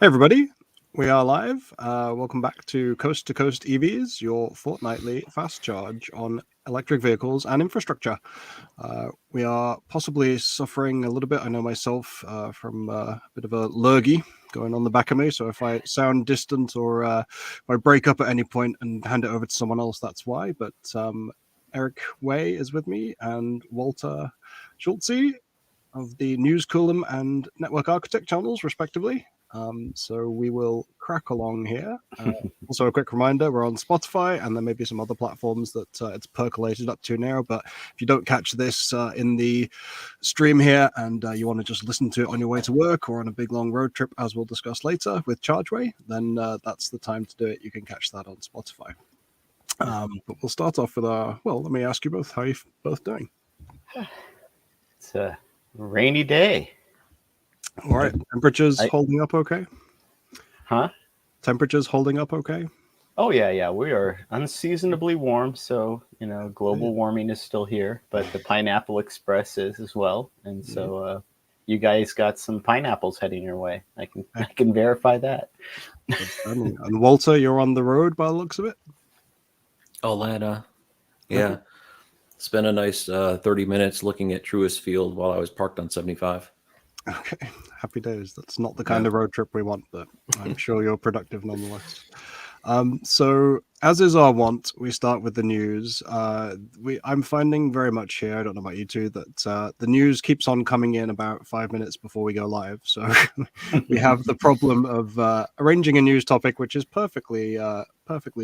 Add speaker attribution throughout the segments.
Speaker 1: Hey everybody, we are live. Welcome back to Coast EVs, your fortnightly fast charge on electric vehicles and infrastructure. We are possibly suffering a little bit, I know myself, from a bit of a lurgy going on the back of me. So if I sound distant or if I break up at any point and hand it over to someone else, that's why. But Eric Way is with me and Walter Schulze of the News Column and Network Architect channels, respectively. So we will crack along here. Also, a quick reminder, we're on Spotify, and there may be some other platforms that it's percolated up to now. But if you don't catch this in the stream here and you want to just listen to it on your way to work or on a big long road trip, as we'll discuss later with Chargeway, then that's the time to do it. You can catch that on Spotify. But we'll start off with let me ask you both, how are you both doing?
Speaker 2: It's a rainy day.
Speaker 1: All right. Temperatures holding up okay?
Speaker 2: Huh?
Speaker 1: Temperatures holding up okay?
Speaker 2: Oh, yeah. We are unseasonably warm. So, global warming is still here, but the Pineapple Express is as well. And so you guys got some pineapples heading your way. I can verify that.
Speaker 1: And Walter, you're on the road by the looks of it?
Speaker 3: Atlanta. Yeah. Spent a nice 30 minutes looking at Truist Field while I was parked on 75.
Speaker 1: Okay, happy days. That's not the kind of road trip we want, but I'm sure you're productive nonetheless. So, as is our wont, we start with the news. I'm finding very much here, I don't know about you two, that the news keeps on coming in about 5 minutes before we go live. So we have the problem of arranging a news topic, which is perfectly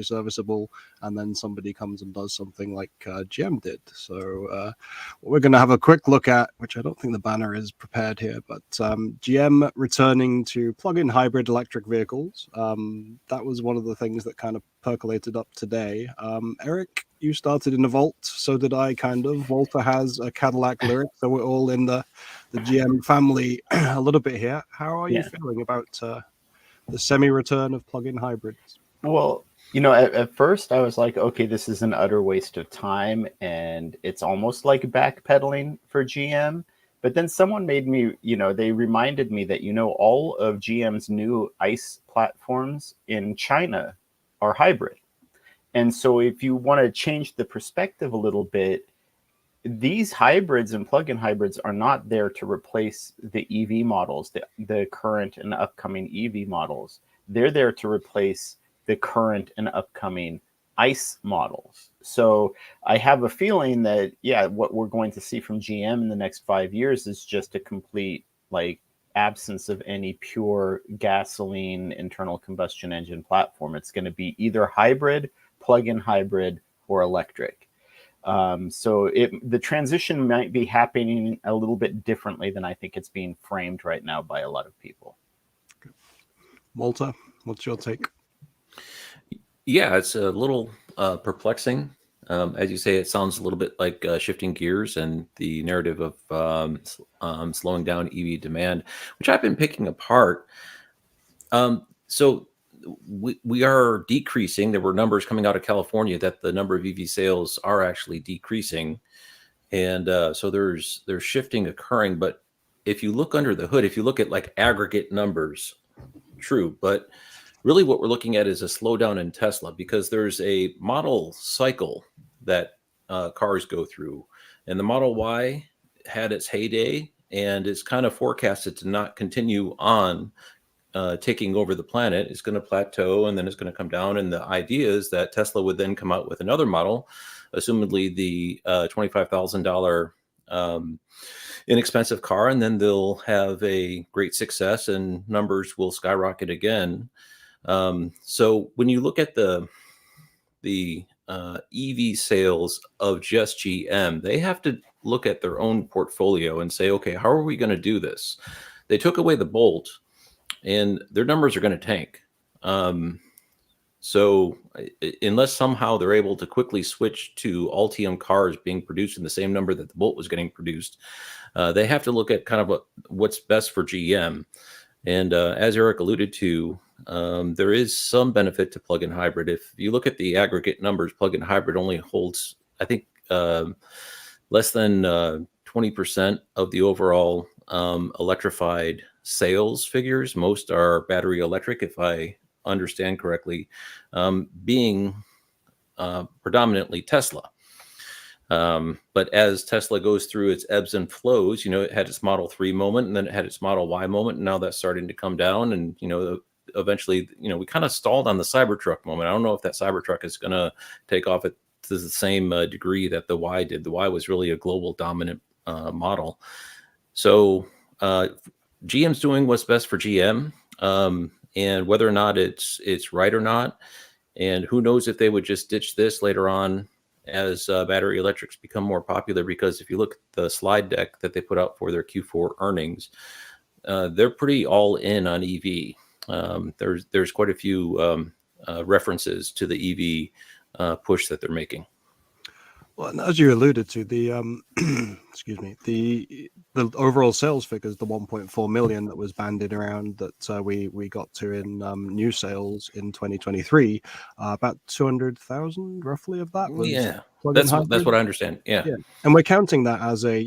Speaker 1: serviceable, and then somebody comes and does something like GM did. So what we're going to have a quick look at, which I don't think the banner is prepared here, but GM returning to plug-in hybrid electric vehicles. That was one of the things that kind of percolated up today. Eric, you started in a Volt, so did I, kind of. Walter has a Cadillac Lyriq, so we're all in the GM family a little bit here. How are you feeling about the semi-return of plug-in hybrids?
Speaker 2: Well, at first I was like, okay, this is an utter waste of time, and it's almost like backpedaling for GM. But then someone made me, they reminded me that, all of GM's new ICE platforms in China are hybrid. And so if you want to change the perspective a little bit, these hybrids and plug-in hybrids are not there to replace the EV models, the current and upcoming EV models. They're there to replace the current and upcoming ICE models. So I have a feeling that, what we're going to see from GM in the next 5 years is just a complete absence of any pure gasoline internal combustion engine platform. It's going to be either hybrid, plug-in hybrid, or electric. So the transition might be happening a little bit differently than I think it's being framed right now by a lot of people.
Speaker 1: Walter, what's your take?
Speaker 3: Yeah, it's a little perplexing. As you say, it sounds a little bit like shifting gears and the narrative of slowing down EV demand, which I've been picking apart. So we are decreasing. There were numbers coming out of California that the number of EV sales are actually decreasing. And so there's shifting occurring. But if you look under the hood, if you look at aggregate numbers, true. But really what we're looking at is a slowdown in Tesla, because there's a model cycle that cars go through. And the Model Y had its heyday and is kind of forecasted to not continue on taking over the planet. It's going to plateau and then it's going to come down. And the idea is that Tesla would then come out with another model, assumedly the $25,000 inexpensive car, and then they'll have a great success and numbers will skyrocket again. So when you look at the EV sales of just GM, they have to look at their own portfolio and say, okay, how are we going to do this? They took away the Bolt and their numbers are going to tank. So unless somehow they're able to quickly switch to Ultium cars being produced in the same number that the Bolt was getting produced, they have to look at kind of what's best for GM. And as Eric alluded to, there is some benefit to plug-in hybrid. If you look at the aggregate numbers, plug-in hybrid only holds, I think, less than 20% of the overall electrified sales figures, most are battery electric, if I understand correctly, being predominantly Tesla. But as Tesla goes through its ebbs and flows, it had its Model 3 moment, and then it had its Model Y moment, and now that's starting to come down. And, eventually, we kind of stalled on the Cybertruck moment. I don't know if that Cybertruck is going to take off to the same degree that the Y did. The Y was really a global dominant model. So GM's doing what's best for GM, and whether or not it's right or not, and who knows if they would just ditch this later on as battery electrics become more popular. Because if you look at the slide deck that they put out for their Q4 earnings, they're pretty all in on EV. There's quite a few references to the EV push that they're making.
Speaker 1: Well, and as you alluded to, the excuse me, the overall sales figures, the 1.4 million that was bandied around that we got to in new sales in 2023, about 200,000 roughly of that was
Speaker 3: that's what I understand. Yeah.
Speaker 1: And we're counting that as a,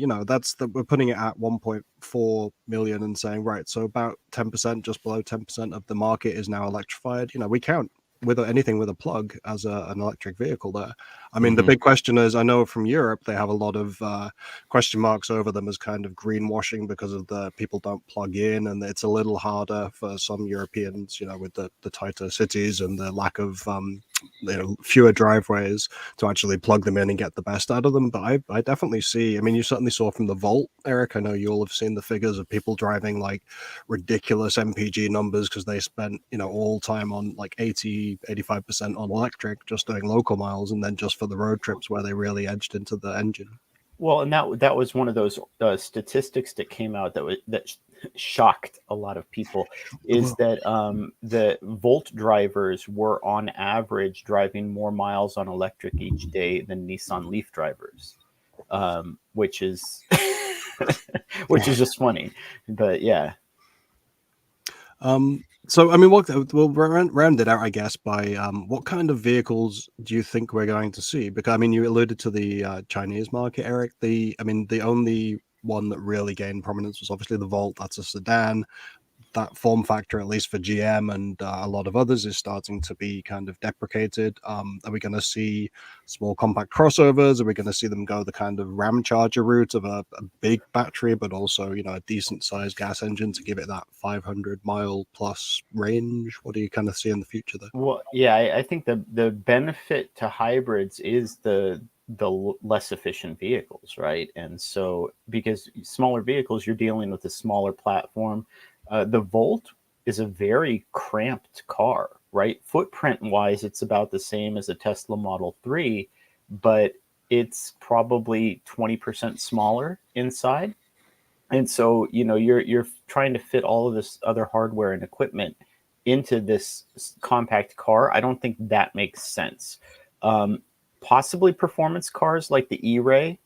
Speaker 1: we're putting it at 1.4 million and saying, right, so about 10%, just below 10% of the market is now electrified. We count with anything with a plug as an electric vehicle there. I mean, the big question is, I know from Europe, they have a lot of question marks over them as kind of greenwashing because of the people don't plug in. And it's a little harder for some Europeans, with the tighter cities and the lack of, fewer driveways to actually plug them in and get the best out of them. But I definitely see, I mean, you certainly saw from the Volt, Eric, I know you all have seen the figures of people driving like ridiculous MPG numbers because they spent, all time on like 85% on electric, just doing local miles, and then just for the road trips where they really edged into the engine.
Speaker 2: Well, and that was one of those statistics that came out that shocked a lot of people, is that the Volt drivers were on average driving more miles on electric each day than Nissan Leaf drivers, which is which is just funny, but yeah.
Speaker 1: So, I mean, we'll round it out, I guess, by what kind of vehicles do you think we're going to see? Because, I mean, you alluded to the Chinese market, Eric. The only one that really gained prominence was obviously the Volt. That's a sedan. That form factor, at least for GM and a lot of others, is starting to be kind of deprecated. Are we going to see small compact crossovers? Are we going to see them go the kind of Ram Charger route of a big battery, but also, a decent sized gas engine to give it that 500-mile plus range? What do you kind of see in the future there?
Speaker 2: Well, yeah, I think the benefit to hybrids is the less efficient vehicles, right? And so, because smaller vehicles, you're dealing with a smaller platform. The Volt is a very cramped car, right? Footprint wise, it's about the same as a Tesla Model 3, but it's probably 20% smaller inside. And so, you're trying to fit all of this other hardware and equipment into this compact car. I don't think that makes sense. Possibly performance cars like the E-Ray,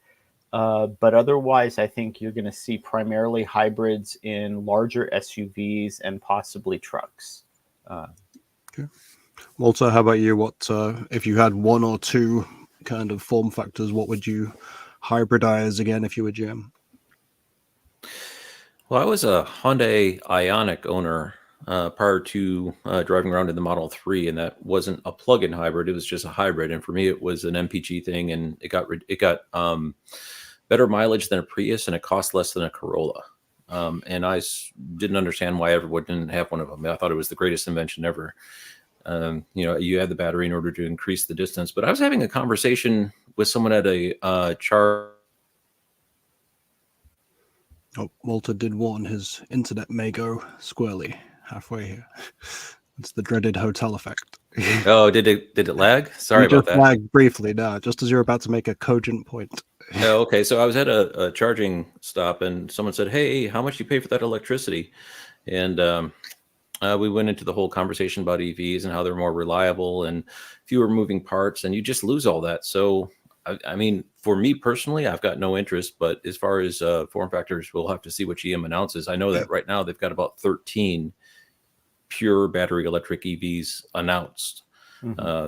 Speaker 2: but otherwise, I think you're going to see primarily hybrids in larger SUVs and possibly trucks.
Speaker 1: Okay. Walter, how about you? What if you had one or two kind of form factors, what would you hybridize again if you were GM?
Speaker 3: Well, I was a Hyundai Ioniq owner prior to driving around in the Model 3, and that wasn't a plug-in hybrid. It was just a hybrid. And for me, it was an MPG thing, and it got better mileage than a Prius, and it cost less than a Corolla. And I didn't understand why everyone didn't have one of them. I thought it was the greatest invention ever. You had the battery in order to increase the distance. But I was having a conversation with someone at a Charge.
Speaker 1: Oh, Walter did warn his internet may go squirrely halfway here. It's the dreaded hotel effect.
Speaker 3: Oh, did it lag? Sorry about that.
Speaker 1: Lagged briefly, no, just as you're about to make a cogent point.
Speaker 3: Oh, okay. So I was at a charging stop, and someone said, "Hey, how much do you pay for that electricity?" And we went into the whole conversation about EVs and how they're more reliable and fewer moving parts, and you just lose all that. So, I mean, for me personally, I've got no interest. But as far as form factors, we'll have to see what GM announces. I know that right now they've got about 13 pure battery electric EVs announced.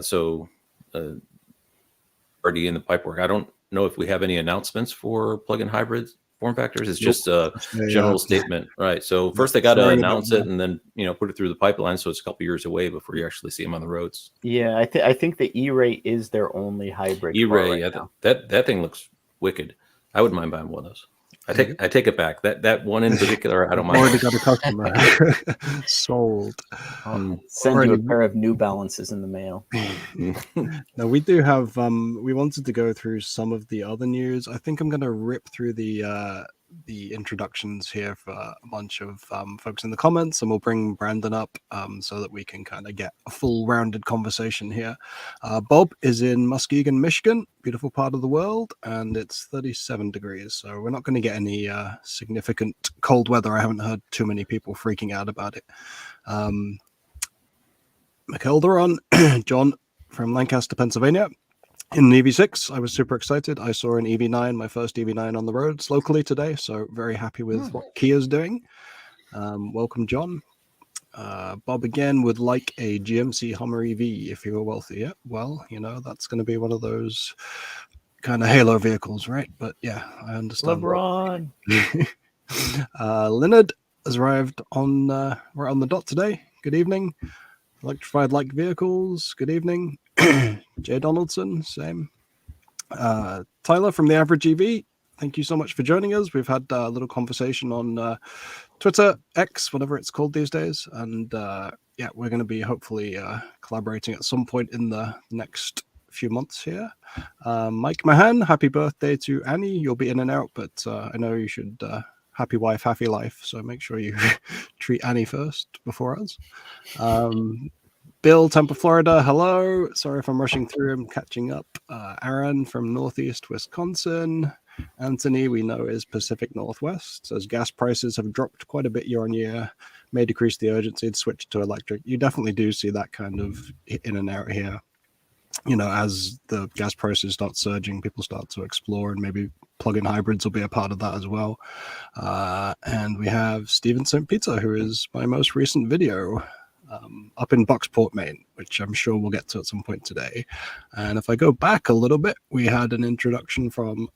Speaker 3: So already in the pipework. I don't know if we have any announcements for plug-in hybrids form factors. It's just a
Speaker 1: Yeah.
Speaker 3: general statement, right? So first they got to announce it and then put it through the pipeline. So it's a couple years away before you actually see them on the roads.
Speaker 2: Yeah, I think the E-Ray is their only hybrid.
Speaker 3: E-Ray,
Speaker 2: right now.
Speaker 3: that thing looks wicked. I wouldn't mind buying one of those. I take it back. That one in particular, I don't mind.
Speaker 1: Already got a customer. Sold.
Speaker 2: I'll send you a pair of New Balances in the mail.
Speaker 1: Now we do have. We wanted to go through some of the other news. I think I'm going to rip through the introductions here for a bunch of folks in the comments, and we'll bring Brandan up so that we can kind of get a full rounded conversation here. Bob is in Muskegon, Michigan, beautiful part of the world, and it's 37 degrees, so we're not going to get any significant cold weather. I haven't heard too many people freaking out about it. McElderon, John from Lancaster, Pennsylvania. In the EV6, I was super excited. I saw an EV9, my first EV9 on the roads locally today, so very happy with what Kia's doing. Welcome, John. Bob again would like a GMC Hummer EV if you were wealthy. Yeah, well, that's going to be one of those kind of halo vehicles, right? But yeah, I understand.
Speaker 2: LeBron.
Speaker 1: Leonard has arrived on right on the dot today. Good evening. Electrified like vehicles. Good evening. Jay Donaldson, same. Tyler from the Average EV, thank you so much for joining us. We've had a little conversation on Twitter, X, whatever it's called these days, and yeah, we're going to be hopefully collaborating at some point in the next few months here. Mike Mahan, happy birthday to Annie. You'll be in and out, but I know you should. Happy wife, happy life. So make sure you treat Annie first before us. Bill, Tampa, Florida. Hello. Sorry if I'm rushing through. I'm catching up. Aaron from Northeast Wisconsin. Anthony, we know, is Pacific Northwest. Says gas prices have dropped quite a bit year on year. May decrease the urgency to switch to electric. You definitely do see that kind of in and out here. As the gas prices start surging, people start to explore, and maybe plug-in hybrids will be a part of that as well. And we have Steven St. Peter, who is my most recent video. Up in Bucksport, Maine, which I'm sure we'll get to at some point today. And if I go back a little bit, we had an introduction from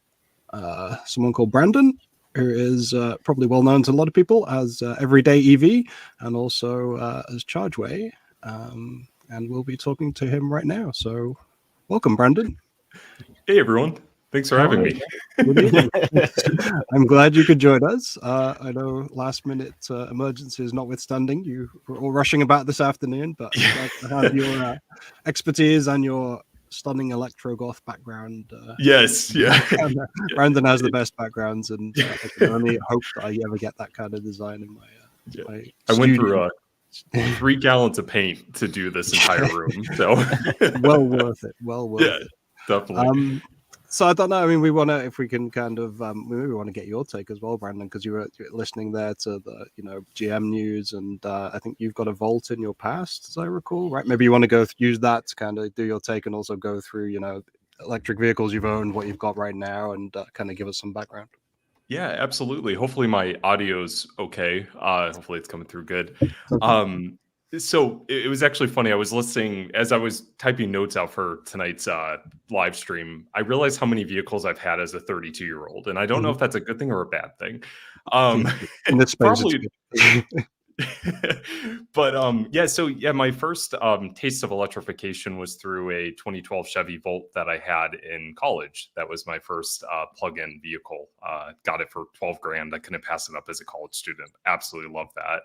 Speaker 1: someone called Brandan, who is probably well known to a lot of people as Everyday EV and also as Chargeway. And we'll be talking to him right now. So welcome, Brandan.
Speaker 4: Hey, everyone. Thanks for having me.
Speaker 1: Good evening. I'm glad you could join us. I know last minute emergencies notwithstanding, you were all rushing about this afternoon, but I'm glad to have your expertise and your stunning electro-goth background.
Speaker 4: Yes, yeah.
Speaker 1: Brandan has the best backgrounds, and I can only hope that I ever get that kind of design in my
Speaker 4: I went through 3 gallons of paint to do this entire room. So
Speaker 1: well worth it. Well worth it.
Speaker 4: Definitely.
Speaker 1: So I don't know. I mean, we want to, if we can kind of, maybe we want to get your take as well, Brandan, because you're listening there to the, GM news, and I think you've got a Volt in your past, as I recall, right? Maybe you want to use that to kind of do your take, and also go through, electric vehicles you've owned, what you've got right now, and kind of give us some background.
Speaker 4: Yeah, absolutely. Hopefully my audio's okay. Hopefully it's coming through good. So it was actually funny. I was listening as I was typing notes out for tonight's live stream. I realized how many vehicles I've had as a 32-year-old, and I don't know if that's a good thing or a bad thing.
Speaker 1: In this space,
Speaker 4: probably. But my first taste of electrification was through a 2012 Chevy Volt that I had in college. That was my first plug-in vehicle. Got it for $12,000. I couldn't pass it up as a college student. Absolutely love that.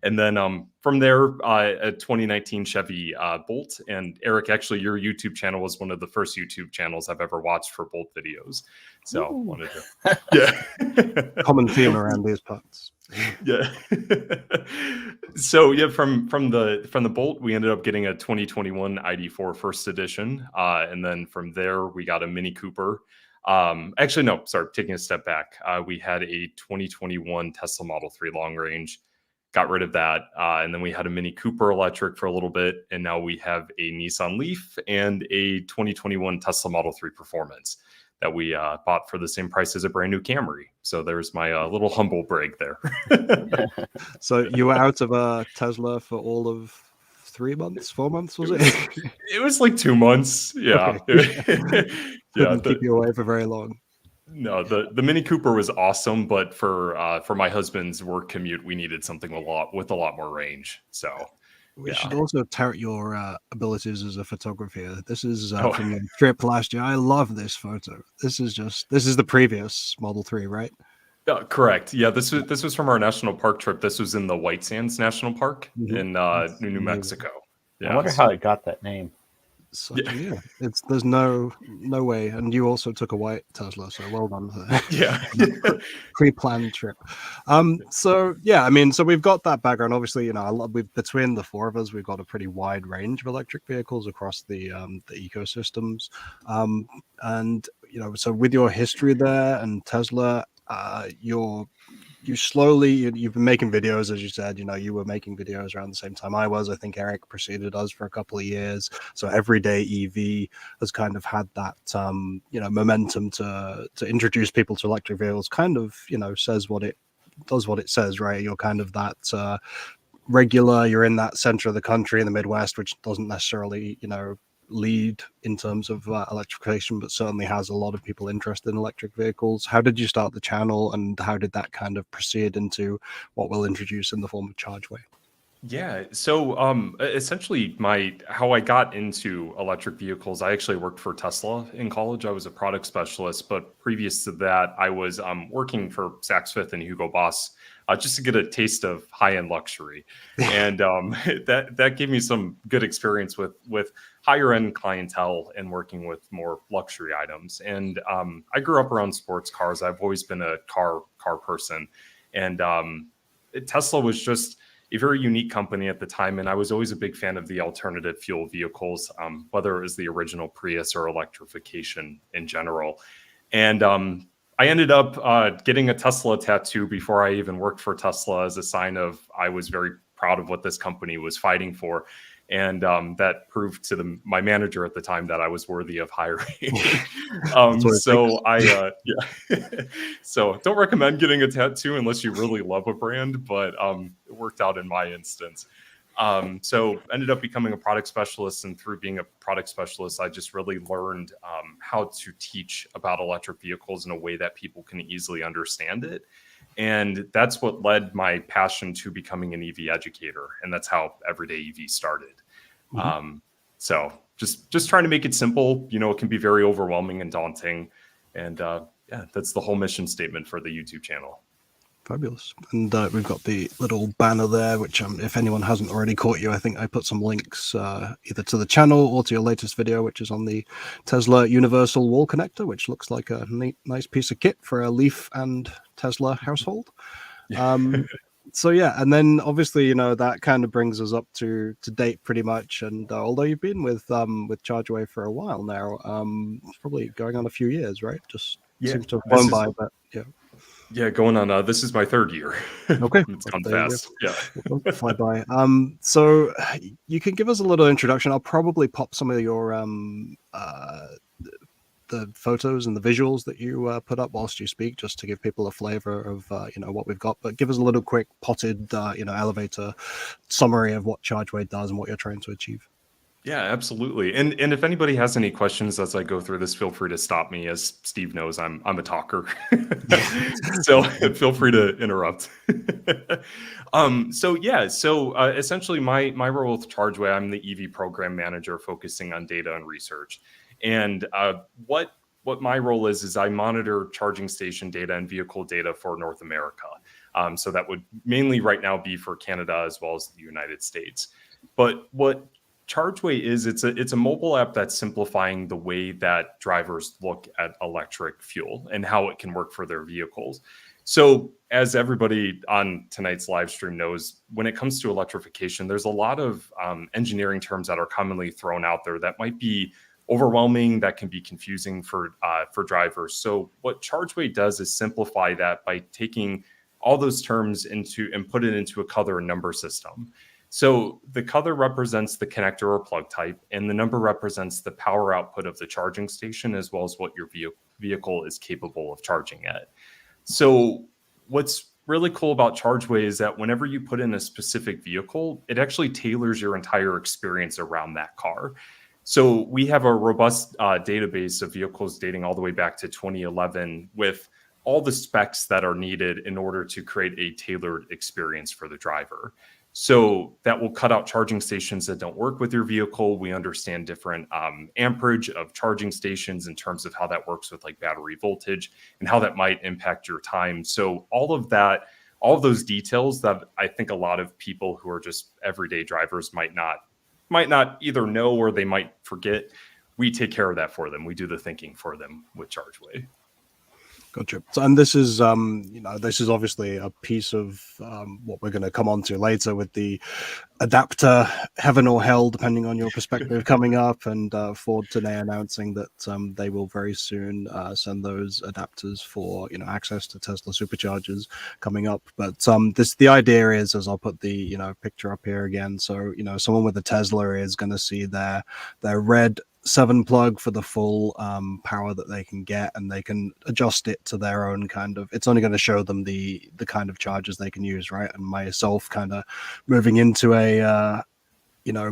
Speaker 4: And then from there, a 2019 Chevy Bolt. And Eric, actually, your YouTube channel was one of the first YouTube channels I've ever watched for Bolt videos. So wanted to, common theme
Speaker 1: around these parts.
Speaker 4: Yeah. So from the Bolt, we ended up getting a 2021 ID4 first edition, and then from there we got a Mini Cooper. Actually, no, sorry, taking a step back. We had a 2021 Tesla Model 3 long range. Got rid of that. And then we had a Mini Cooper electric for a little bit. And now we have a Nissan Leaf and a 2021 Tesla Model 3 Performance that we bought for the same price as a brand new Camry. So there's my little humble brag there.
Speaker 1: So you were out of a Tesla for all of 4 months, was it?
Speaker 4: It was like 2 months. Yeah.
Speaker 1: Okay. Couldn't keep you away for very long.
Speaker 4: No, the Mini Cooper was awesome, but for my husband's work commute, we needed something with a lot more range. So
Speaker 1: We
Speaker 4: yeah.
Speaker 1: should also tout your abilities as a photographer. This is
Speaker 4: Oh.
Speaker 1: from the trip last year. I love this photo. This is the previous Model 3, right?
Speaker 4: Correct. Yeah, this was from our national park trip. This was in the White Sands National Park in New Mexico. Yeah.
Speaker 2: I wonder how it got that name.
Speaker 1: There's no way. And you also took a white Tesla, so well done for that.
Speaker 4: Yeah.
Speaker 1: Pre-planned trip. So we've got that background. Obviously, between the four of us, we've got a pretty wide range of electric vehicles across the ecosystems. And so with your history there and Tesla, you've been making videos, as you said. You were making videos around the same time I was. I think Eric preceded us for a couple of years. So Everyday EV has kind of had that momentum to introduce people to electric vehicles. Kind of says what it does, what it says, right? You're kind of that regular. You're in that center of the country in the Midwest, which doesn't necessarily lead in terms of electrification, but certainly has a lot of people interested in electric vehicles. How did you start the channel, and how did that kind of proceed into what we'll introduce in the form of Chargeway?
Speaker 4: Yeah. So essentially how I got into electric vehicles, I actually worked for Tesla in college. I was a product specialist, but previous to that, I was working for Saks Fifth and Hugo Boss just to get a taste of high-end luxury. And that gave me some good experience with higher end clientele and working with more luxury items. And I grew up around sports cars. I've always been a car person. And Tesla was just a very unique company at the time. And I was always a big fan of the alternative fuel vehicles, whether it was the original Prius or electrification in general. And I ended up getting a Tesla tattoo before I even worked for Tesla as a sign of I was very proud of what this company was fighting for. And that proved to my manager at the time that I was worthy of hiring. So don't recommend getting a tattoo unless you really love a brand, but it worked out in my instance. So ended up becoming a product specialist, and through being a product specialist, I just really learned how to teach about electric vehicles in a way that people can easily understand it. And that's what led my passion to becoming an EV educator. And that's how Everyday EV started. So just trying to make it simple. It can be very overwhelming and daunting. And that's the whole mission statement for the YouTube channel.
Speaker 1: Fabulous. And we've got the little banner there, which if anyone hasn't already caught you, I think I put some links either to the channel or to your latest video, which is on the Tesla Universal Wall Connector, which looks like a neat, nice piece of kit for a Leaf and Tesla household. So yeah, and then obviously that kind of brings us up to date pretty much. And although you've been with Chargeway for a while now, it's probably going on a few years, right? Just seems to have gone by, but yeah.
Speaker 4: Yeah, going on. This is my third year.
Speaker 1: Okay,
Speaker 4: it's gone fast. Yeah,
Speaker 1: fly by. So you can give us a little introduction. I'll probably pop some of your the photos and the visuals that you put up whilst you speak, just to give people a flavor of what we've got. But give us a little quick potted elevator summary of what Chargeway does and what you're trying to achieve.
Speaker 4: Yeah, absolutely. And if anybody has any questions as I go through this, feel free to stop me. As Steve knows, I'm a talker, so feel free to interrupt. So essentially, my role with Chargeway, I'm the EV program manager, focusing on data and research. And what my role is I monitor charging station data and vehicle data for North America. So that would mainly right now be for Canada as well as the United States. But what Chargeway is, it's a mobile app that's simplifying the way that drivers look at electric fuel and how it can work for their vehicles. So as everybody on tonight's live stream knows, when it comes to electrification, there's a lot of engineering terms that are commonly thrown out there that might be overwhelming, that can be confusing for drivers. So what Chargeway does is simplify that by taking all those terms and put it into a color and number system. So the color represents the connector or plug type, and the number represents the power output of the charging station, as well as what your vehicle is capable of charging at. So what's really cool about Chargeway is that whenever you put in a specific vehicle, it actually tailors your entire experience around that car. So we have a robust database of vehicles dating all the way back to 2011 with all the specs that are needed in order to create a tailored experience for the driver. So that will cut out charging stations that don't work with your vehicle. We understand different amperage of charging stations in terms of how that works with like battery voltage and how that might impact your time. So all of that, all of those details that I think a lot of people who are just everyday drivers might not either know or they might forget. We take care of that for them. We do the thinking for them with Chargeway.
Speaker 1: Gotcha. So, and this is, this is obviously a piece of what we're going to come on to later with the adapter heaven or hell, depending on your perspective, coming up. And Ford today announcing that they will very soon send those adapters for, access to Tesla superchargers coming up. But the idea is, as I'll put the, picture up here again. So, someone with a Tesla is going to see their red 7 plug for the full power that they can get, and they can adjust it to their own kind of, it's only going to show them the kind of chargers they can use, right? And myself kind of moving into a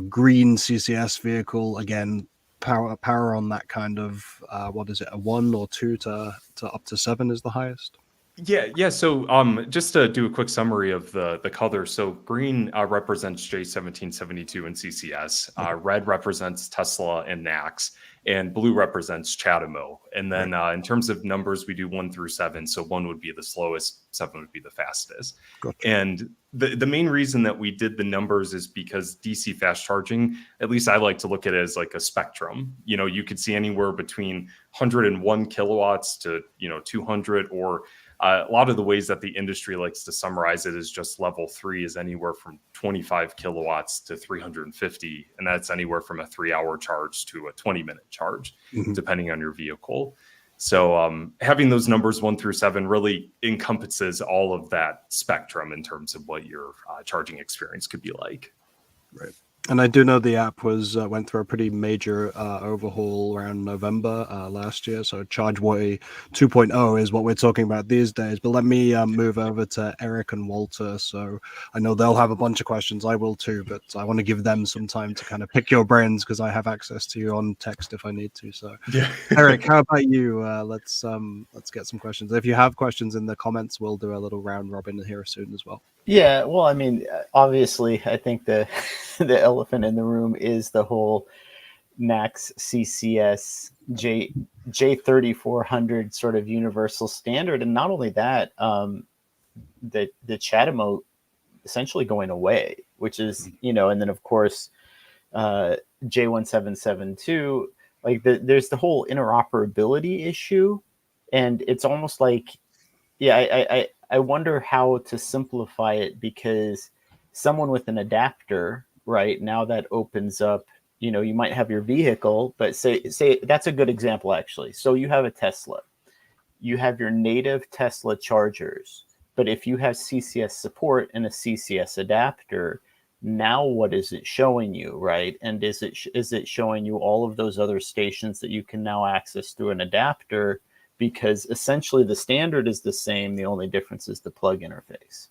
Speaker 1: green CCS vehicle, again, power on that kind of what is it, a 1 or 2 to up to 7 is the highest.
Speaker 4: Yeah. So just to do a quick summary of the colors. So green represents J1772 and CCS. Red represents Tesla and NACS, and blue represents CHAdeMO. And then in terms of numbers, we do 1 through 7. So 1 would be the slowest, 7 would be the fastest.
Speaker 1: Gotcha.
Speaker 4: And the main reason that we did the numbers is because DC fast charging, at least I like to look at it as like a spectrum. You could see anywhere between 101 kilowatts to 200, or a lot of the ways that the industry likes to summarize it is just level 3 is anywhere from 25 kilowatts to 350. And that's anywhere from a 3-hour charge to a 20-minute charge, depending on your vehicle. So having those numbers 1 through 7 really encompasses all of that spectrum in terms of what your charging experience could be like.
Speaker 1: Right. And I do know the app went through a pretty major overhaul around November last year. So Chargeway 2.0 is what we're talking about these days. But let me move over to Eric and Walter. So I know they'll have a bunch of questions. I will too, but I want to give them some time to kind of pick your brains because I have access to you on text if I need to. So
Speaker 4: yeah.
Speaker 1: Eric, how about you? Let's get some questions. If you have questions in the comments, we'll do a little round robin here soon as well.
Speaker 2: Yeah, well, I mean, obviously, I think the elephant in the room is the whole NACS CCS J3400 sort of universal standard, and not only that, the CHAdeMO essentially going away, which is and then of course J1772. Like there's the whole interoperability issue, and it's almost like, I wonder how to simplify it, because someone with an adapter, right now, that opens up, you might have your vehicle, but say that's a good example, actually. So you have a Tesla, you have your native Tesla chargers, but if you have CCS support and a CCS adapter, now what is it showing you, right? And is it showing you all of those other stations that you can now access through an adapter? Because essentially the standard is the same. The only difference is the plug interface.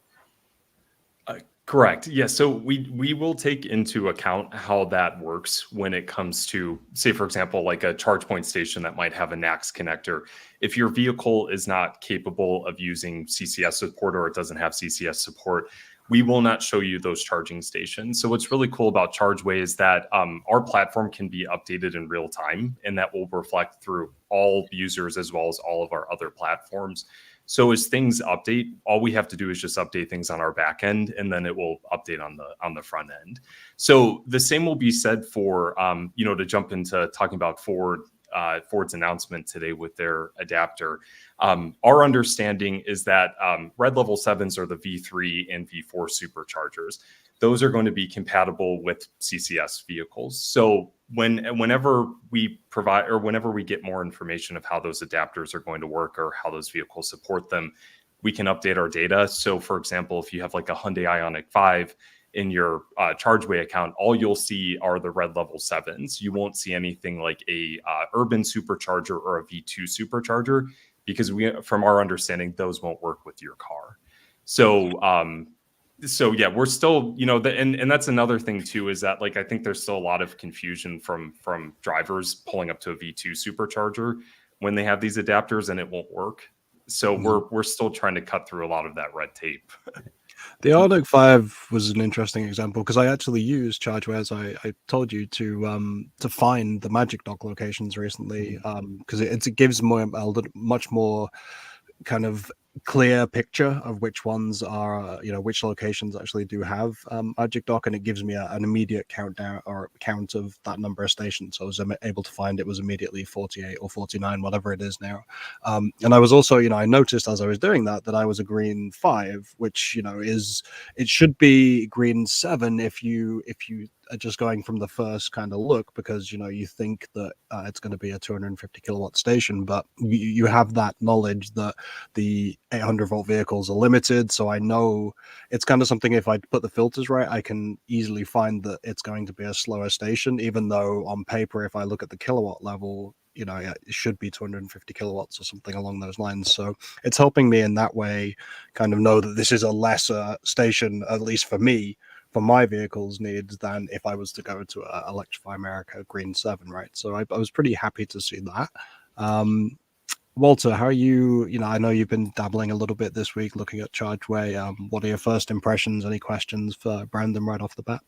Speaker 4: Correct. Yeah. So we will take into account how that works when it comes to, say, for example, like a charge point station that might have a NACS connector. If your vehicle is not capable of using CCS support, or it doesn't have CCS support, we will not show you those charging stations. So what's really cool about Chargeway is that our platform can be updated in real time, and that will reflect through all users as well as all of our other platforms. So as things update, all we have to do is just update things on our back end, and then it will update on the front end. So the same will be said for, to jump into talking about Ford's announcement today with their adapter. Our understanding is that red level 7s are the V3 and V4 superchargers. Those are going to be compatible with CCS vehicles. So whenever we provide, or whenever we get more information of how those adapters are going to work or how those vehicles support them, we can update our data. So for example, if you have like a Hyundai Ioniq 5 in your Chargeway account, all you'll see are the red level 7s. You won't see anything like a urban supercharger or a V2 supercharger, because from our understanding, those won't work with your car. So So yeah, we're still, and that's another thing too, is that like I think there's still a lot of confusion from drivers pulling up to a V2 supercharger when they have these adapters and it won't work. So we're still trying to cut through a lot of that red tape.
Speaker 1: The Arctic 5 was an interesting example because I actually used Chargeway, as I told you, to find the Magic Dock locations recently, because it gives much more kind of clear picture of which ones are, which locations actually do have Magic Dock, and it gives me an immediate count of that number of stations. So I was able to find it was immediately 48 or 49, whatever it is now. And I was also, I noticed as I was doing that I was a green 5, which it should be green 7 if you are just going from the first kind of look, because you think that it's going to be a 250 kilowatt station, but you have that knowledge that the 800 volt vehicles are limited. So I know it's kind of something, if I put the filters right, I can easily find that it's going to be a slower station, even though on paper, if I look at the kilowatt level, it should be 250 kilowatts or something along those lines. So it's helping me in that way kind of know that this is a lesser station, at least for me, for my vehicle's needs, than if I was to go to Electrify America Green 7, right? So I was pretty happy to see that. Walter, how are you? I know you've been dabbling a little bit this week looking at Chargeway. What are your first impressions? Any questions for Brandan right off the bat?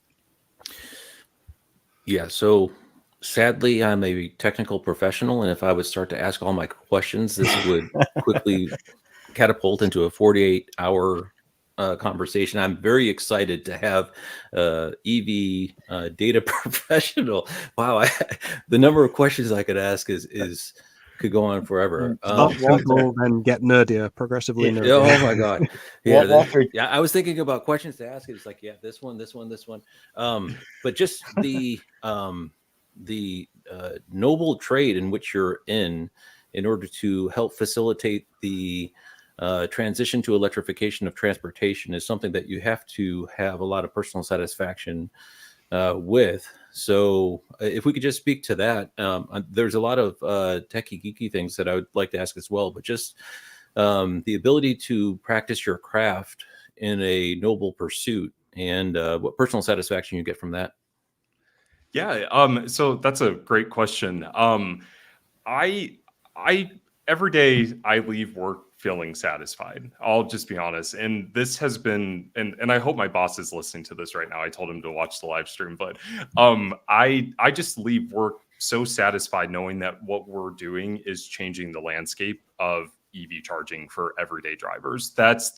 Speaker 3: Yeah, so sadly, I'm a technical professional, and if I would start to ask all my questions, this would quickly catapult into a 48-hour conversation. I'm very excited to have EV data professional. Wow, the number of questions I could ask is could go on forever.
Speaker 1: And get nerdier, progressively nerdier.
Speaker 3: Oh my god! Yeah, I was thinking about questions to ask. It's like, yeah, this one. But just the noble trade in which you're in order to help facilitate the transition to electrification of transportation is something that you have to have a lot of personal satisfaction with. So if we could just speak to that, there's a lot of techie geeky things that I would like to ask as well, but just the ability to practice your craft in a noble pursuit, and what personal satisfaction you get from that.
Speaker 4: Yeah, so that's a great question. I every day I leave work feeling satisfied. I'll just be honest. And this has been, and I hope my boss is listening to this right now. I told him to watch the live stream, but I just leave work so satisfied knowing that what we're doing is changing the landscape of EV charging for everyday drivers. That's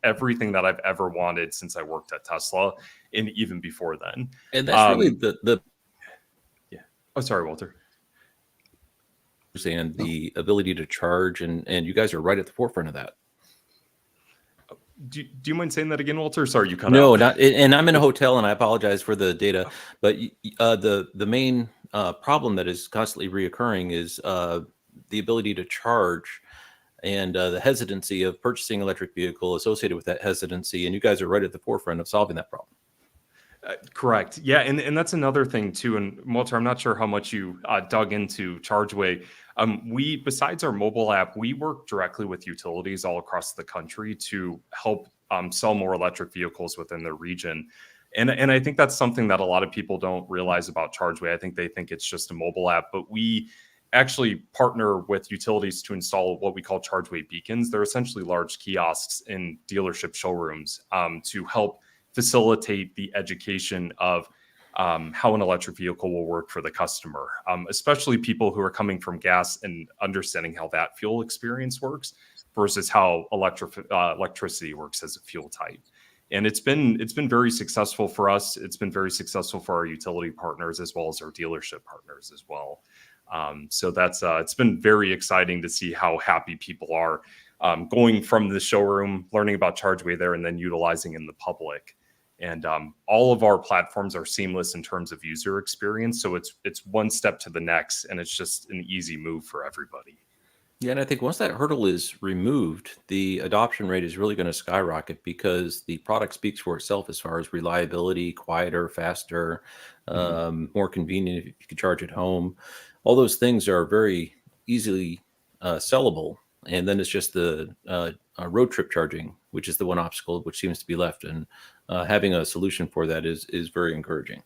Speaker 4: everything that I've ever wanted since I worked at Tesla, and even before then.
Speaker 3: And that's really the
Speaker 4: yeah. Oh, sorry, Walter.
Speaker 3: And the ability to charge, and you guys are right at the forefront of that.
Speaker 4: Do you mind saying that again, Walter? Sorry, you cut out.
Speaker 3: No, not. And I'm in a hotel, and I apologize for the data. But the main problem that is constantly reoccurring is the ability to charge, and the hesitancy of purchasing electric vehicle associated with that hesitancy. And you guys are right at the forefront of solving that problem.
Speaker 4: Correct. Yeah, and that's another thing too. And Walter, I'm not sure how much you dug into Chargeway. We, besides our mobile app, we work directly with utilities all across the country to help sell more electric vehicles within their region. And I think that's something that a lot of people don't realize about Chargeway. I think they think it's just a mobile app, but we actually partner with utilities to install what we call Chargeway beacons. They're essentially large kiosks in dealership showrooms to help facilitate the education of how an electric vehicle will work for the customer, especially people who are coming from gas and understanding how that fuel experience works versus how electricity works as a fuel type. And it's been very successful for us. It's been very successful for our utility partners as well as our dealership partners as well. So that's it's been very exciting to see how happy people are going from the showroom, learning about Chargeway there, and then utilizing in the public. And all of our platforms are seamless in terms of user experience. So it's one step to the next, and it's just an easy move for everybody.
Speaker 3: Yeah, and I think once that hurdle is removed, the adoption rate is really going to skyrocket because the product speaks for itself as far as reliability, quieter, faster, more convenient if you can charge at home. All those things are very easily sellable. and then it's just the road trip charging, which is the one obstacle which seems to be left. And having a solution for that is very encouraging.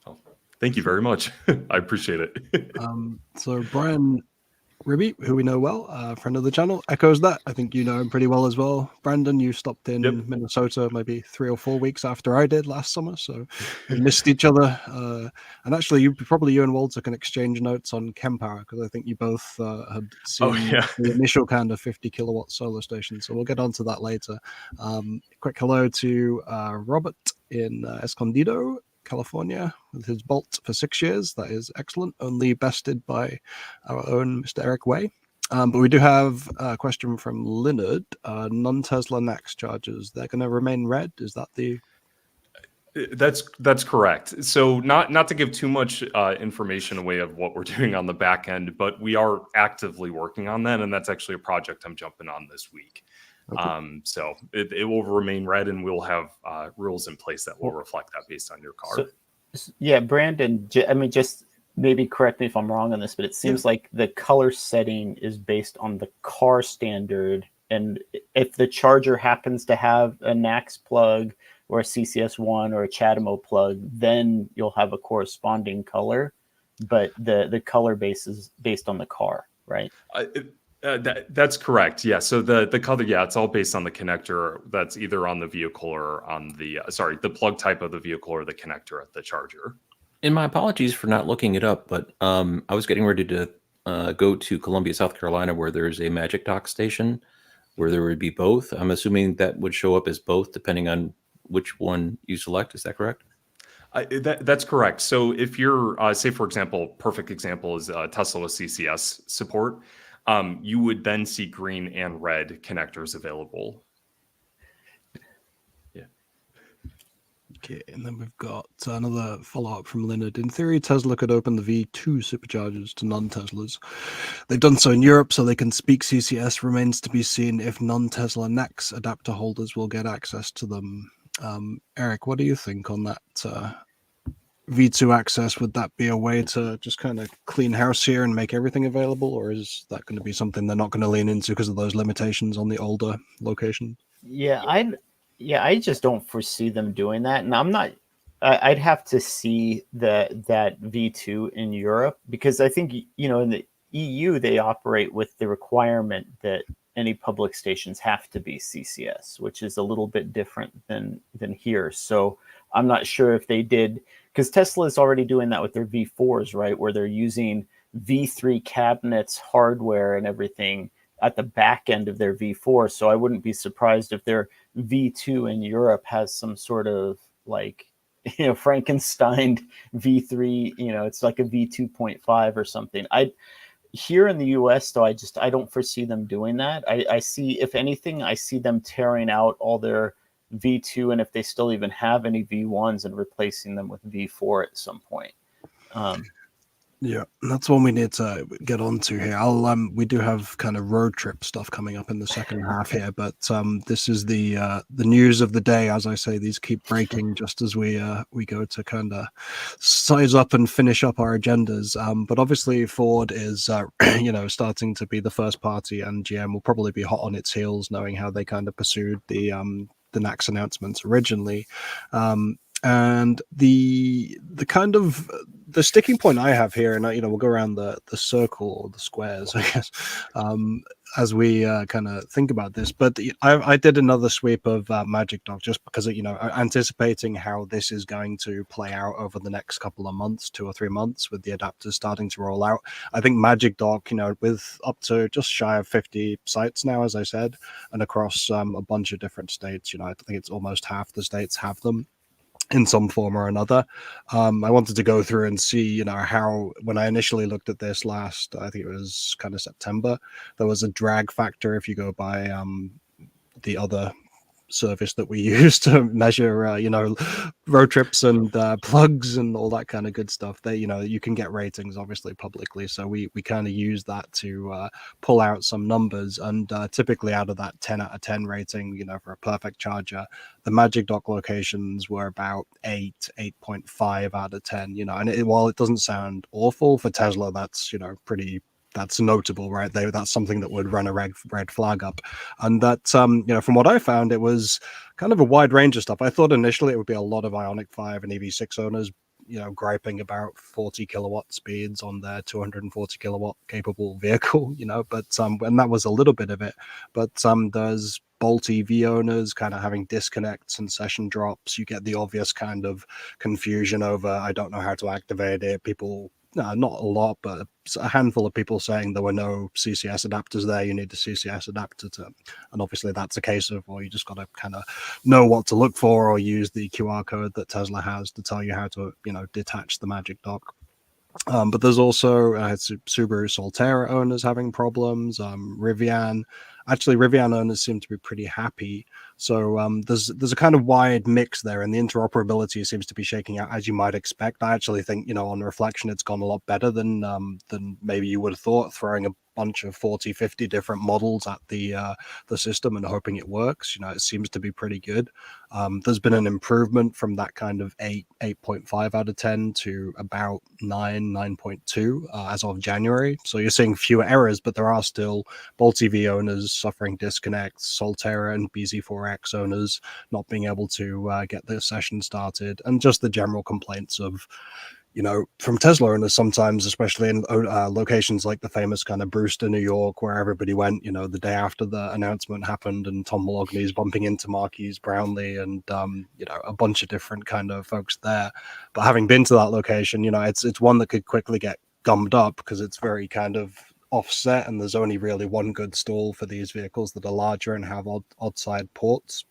Speaker 4: Oh, thank you very much. I appreciate it.
Speaker 1: So Brian Ribby, who we know well, friend of the channel, echoes that. I think you know him pretty well as well. Brandon, you stopped in Minnesota maybe 3 or 4 weeks after I did last summer, so we missed each other. And actually, you and Walter can exchange notes on Kempower, because I think you both had seen the initial kind of 50 kilowatt solar station. So we'll get onto that later. Quick hello to Robert in Escondido, California, with his Bolt for 6 years. That is excellent. Only bested by our own Mr. Eric Way. But we do have a question from Leonard. Non-Tesla NACS chargers, they're going to remain red. Is that the...
Speaker 4: That's correct. So not to give too much information away of what we're doing on the back end, but we are actively working on that. And that's actually a project I'm jumping on this week. Okay. So it will remain red, and we'll have rules in place that will reflect that based on your car.
Speaker 2: So, yeah, Brandon, I mean, just maybe correct me if I'm wrong on this, but it seems like the color setting is based on the car standard. And if the charger happens to have a NACS plug or a CCS1 or a CHAdeMO plug, then you'll have a corresponding color. But the color base is based on the car, right?
Speaker 4: That's correct. Yeah. So the color, it's all based on the connector that's either on the vehicle or on the the plug type of the vehicle or the connector at the charger.
Speaker 3: And my apologies for not looking it up, but I was getting ready to go to Columbia, South Carolina, where there's a Magic Dock station where there would be both. I'm assuming that would show up as both depending on which one you select. Is that correct?
Speaker 4: That's correct. So if you're, say, for example, perfect example is Tesla with CCS support. You would then see green and red connectors available. Yeah.
Speaker 1: Okay, and then we've got another follow-up from Leonard. In theory, Tesla could open the V2 superchargers to non-Teslas. They've done so in Europe, so they can speak CCS. Remains to be seen if non-Tesla NACS adapter holders will get access to them. Eric, what do you think on that V2 access? Would that be a way to just kind of clean house here and make everything available, or is that going to be something they're not going to lean into because of those limitations on the older location?
Speaker 2: Yeah, I just don't foresee them doing that, and I'd have to see that V2 in Europe, because I think in the EU they operate with the requirement that any public stations have to be CCS, which is a little bit different than here. So I'm not sure if they did, because Tesla is already doing that with their V4s, right? Where they're using V3 cabinets, hardware, and everything at the back end of their V4. So I wouldn't be surprised if their V2 in Europe has some sort of Frankenstein V3, it's like a V2.5 or something. Here in the US, though, I don't foresee them doing that. I see, if anything, I see them tearing out all their V2, and if they still even have any V1s, and replacing them with V4 at some point.
Speaker 1: Yeah, that's one we need to get onto here. We do have kind of road trip stuff coming up in the second half here, but this is the news of the day. As I say, these keep breaking just as we go to kind of size up and finish up our agendas. But obviously, Ford is starting to be the first party, and GM will probably be hot on its heels, knowing how they kind of pursued the NACS announcements originally. And the kind of the sticking point I have here, and we'll go around the circle or the squares, I guess, as we kind of think about this. But I did another sweep of Magic Dock just because anticipating how this is going to play out over the next couple of months, 2 or 3 months, with the adapters starting to roll out. I think Magic Dock, with up to just shy of 50 sites now, as I said, and across a bunch of different states, I think it's almost half the states have them in some form or another. I wanted to go through and see, how, when I initially looked at this last, I think it was kind of September, there was a drag factor if you go by the other service that we use to measure, road trips and plugs and all that kind of good stuff. They, you can get ratings obviously publicly, so we kind of use that to pull out some numbers. And typically out of that 10 out of 10 rating, for a perfect charger, the Magic Dock locations were about 8.5 out of 10. And while it doesn't sound awful for Tesla, that's that's notable, right? That's something that would run a red flag up. And that, you know, from what I found, it was kind of a wide range of stuff. I thought initially it would be a lot of Ioniq 5 and EV6 owners, you know, griping about 40 kilowatt speeds on their 240 kilowatt capable vehicle, you know, but and that was a little bit of it. But there's Bolt EV owners kind of having disconnects and session drops. You get the obvious kind of confusion over, I don't know how to activate it. People, not a lot, but a handful of people saying there were no CCS adapters there. You need the CCS adapter to, and obviously that's a case of, well, you just got to kind of know what to look for or use the QR code that Tesla has to tell you how to, you know, detach the Magic Dock. But there's also Subaru Solterra owners having problems. Rivian owners seem to be pretty happy. So there's a kind of wide mix there, and the interoperability seems to be shaking out as you might expect. I actually think, you know, on reflection, it's gone a lot better than maybe you would have thought, throwing a bunch of 40, 50 different models at the system and hoping it works. You know, it seems to be pretty good. There's been an improvement from that kind of 8.5 out of 10 to about 9.2 as of January. So you're seeing fewer errors, but there are still Bolt EV owners suffering disconnects, Solterra and BZ4X owners not being able to get their session started, and just the general complaints of, you know, from Tesla owners sometimes, especially in locations like the famous kind of Brewster, New York, where everybody went, you know, the day after the announcement happened, and Tom Malogny's bumping into Marquise Brownlee and, you know, a bunch of different kind of folks there. But having been to that location, you know, it's one that could quickly get gummed up because it's very kind of offset, and there's only really one good stall for these vehicles that are larger and have odd side ports.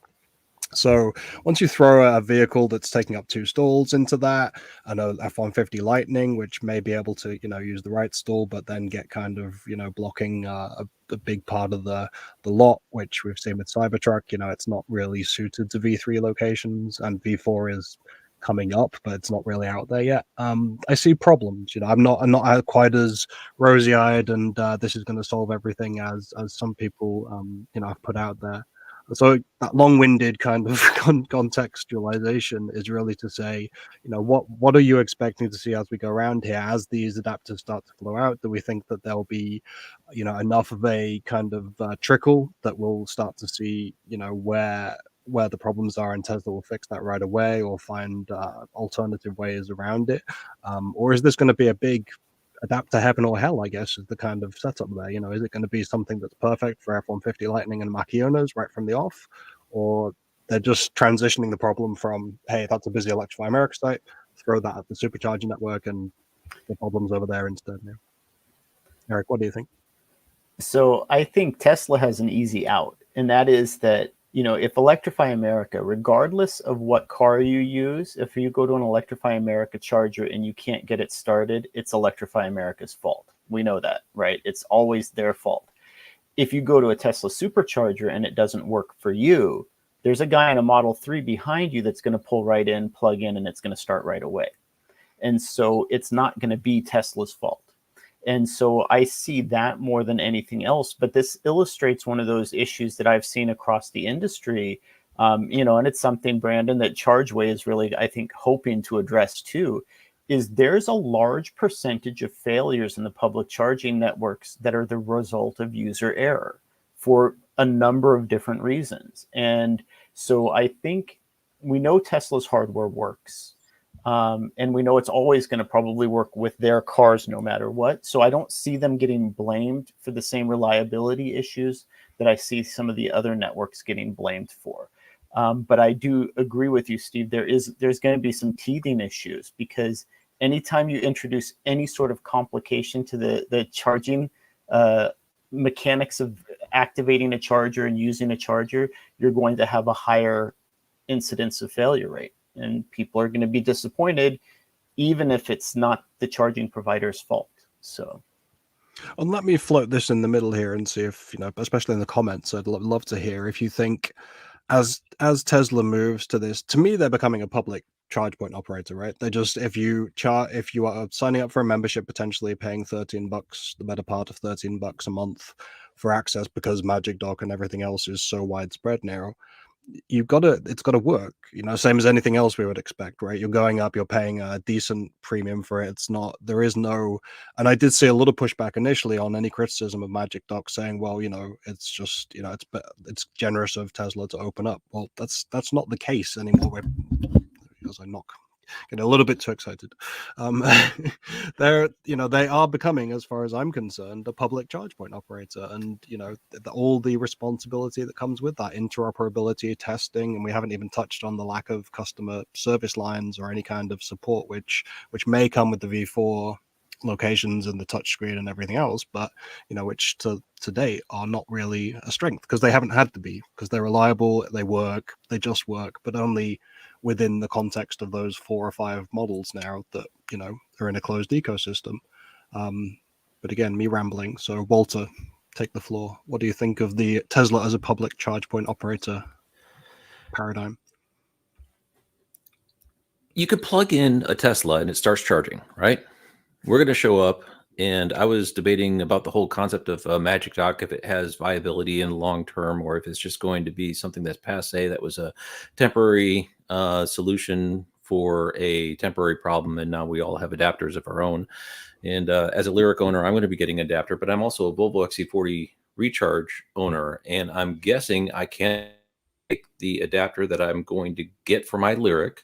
Speaker 1: So once you throw a vehicle that's taking up 2 stalls into that, and a F-150 Lightning, which may be able to, you know, use the right stall, but then get kind of, you know, blocking a big part of the lot, which we've seen with Cybertruck, you know, it's not really suited to V3 locations, and V4 is coming up, but it's not really out there yet. I see problems. You know, I'm not quite as rosy-eyed, and this is going to solve everything as some people, you know, have put out there. So that long-winded kind of contextualization is really to say, you know, what are you expecting to see as we go around here, as these adapters start to flow out? Do we think that there'll be, you know, enough of a kind of trickle that we'll start to see, you know, where the problems are, and Tesla will fix that right away or find alternative ways around it? Or is this going to be a big adapter heaven or hell, I guess, is the kind of setup there? You know, is it going to be something that's perfect for F-150 Lightning and Mach-E owners right from the off? Or they're just transitioning the problem from, hey, that's a busy Electrify America site, throw that at the supercharger network and the problem's over there instead now? Eric, what do you think?
Speaker 2: So I think Tesla has an easy out, and that is that, you know, if Electrify America, regardless of what car you use, if you go to an Electrify America charger and you can't get it started, it's Electrify America's fault. We know that, right? It's always their fault. If you go to a Tesla supercharger and it doesn't work for you, there's a guy in a Model 3 behind you that's going to pull right in, plug in, and it's going to start right away. And so it's not going to be Tesla's fault. And so I see that more than anything else. But this illustrates one of those issues that I've seen across the industry, you know, and it's something, Brandan, that Chargeway is really, I think, hoping to address too, is there's a large percentage of failures in the public charging networks that are the result of user error for a number of different reasons. And so I think we know Tesla's hardware works. And we know it's always going to probably work with their cars no matter what. So I don't see them getting blamed for the same reliability issues that I see some of the other networks getting blamed for. But I do agree with you, Steve. There's going to be some teething issues, because anytime you introduce any sort of complication to the charging mechanics of activating a charger and using a charger, you're going to have a higher incidence of failure rate. And people are going to be disappointed, even if it's not the charging provider's fault. So,
Speaker 1: and let me float this in the middle here and see if, you know, especially in the comments, I'd love to hear if you think, as Tesla moves to this, to me, they're becoming a public charge point operator, right? They just, if you are signing up for a membership, potentially paying $13, the better part of $13 a month for access, because Magic Dock and everything else is so widespread now, it's got to work, same as anything else we would expect, right? You're going up, you're paying a decent premium for it. There is no, and I did see a little pushback initially on any criticism of Magic Dock saying, well, it's just, it's generous of Tesla to open up. Well, that's not the case anymore. As I knock, getting a little bit too excited. They are becoming, as far as I'm concerned, a public charge point operator, and all the responsibility that comes with that, interoperability, testing, and we haven't even touched on the lack of customer service lines or any kind of support, which may come with the V4 locations and the touchscreen and everything else, but which to date are not really a strength because they haven't had to be, because they're reliable, they just work, but only within the context of those 4 or 5 models now that are in a closed ecosystem. But again, me rambling. So Walter, take the floor. What do you think of the Tesla as a public charge point operator paradigm?
Speaker 3: You could plug in a Tesla and it starts charging, right? We're going to show up, and I was debating about the whole concept of Magic Dock, if it has viability in the long term, or if it's just going to be something that's passe, that was a temporary solution for a temporary problem, and now we all have adapters of our own. And as a Lyric owner, I'm going to be getting an adapter, but I'm also a Volvo XC40 Recharge owner, and I'm guessing I can't take the adapter that I'm going to get for my Lyric,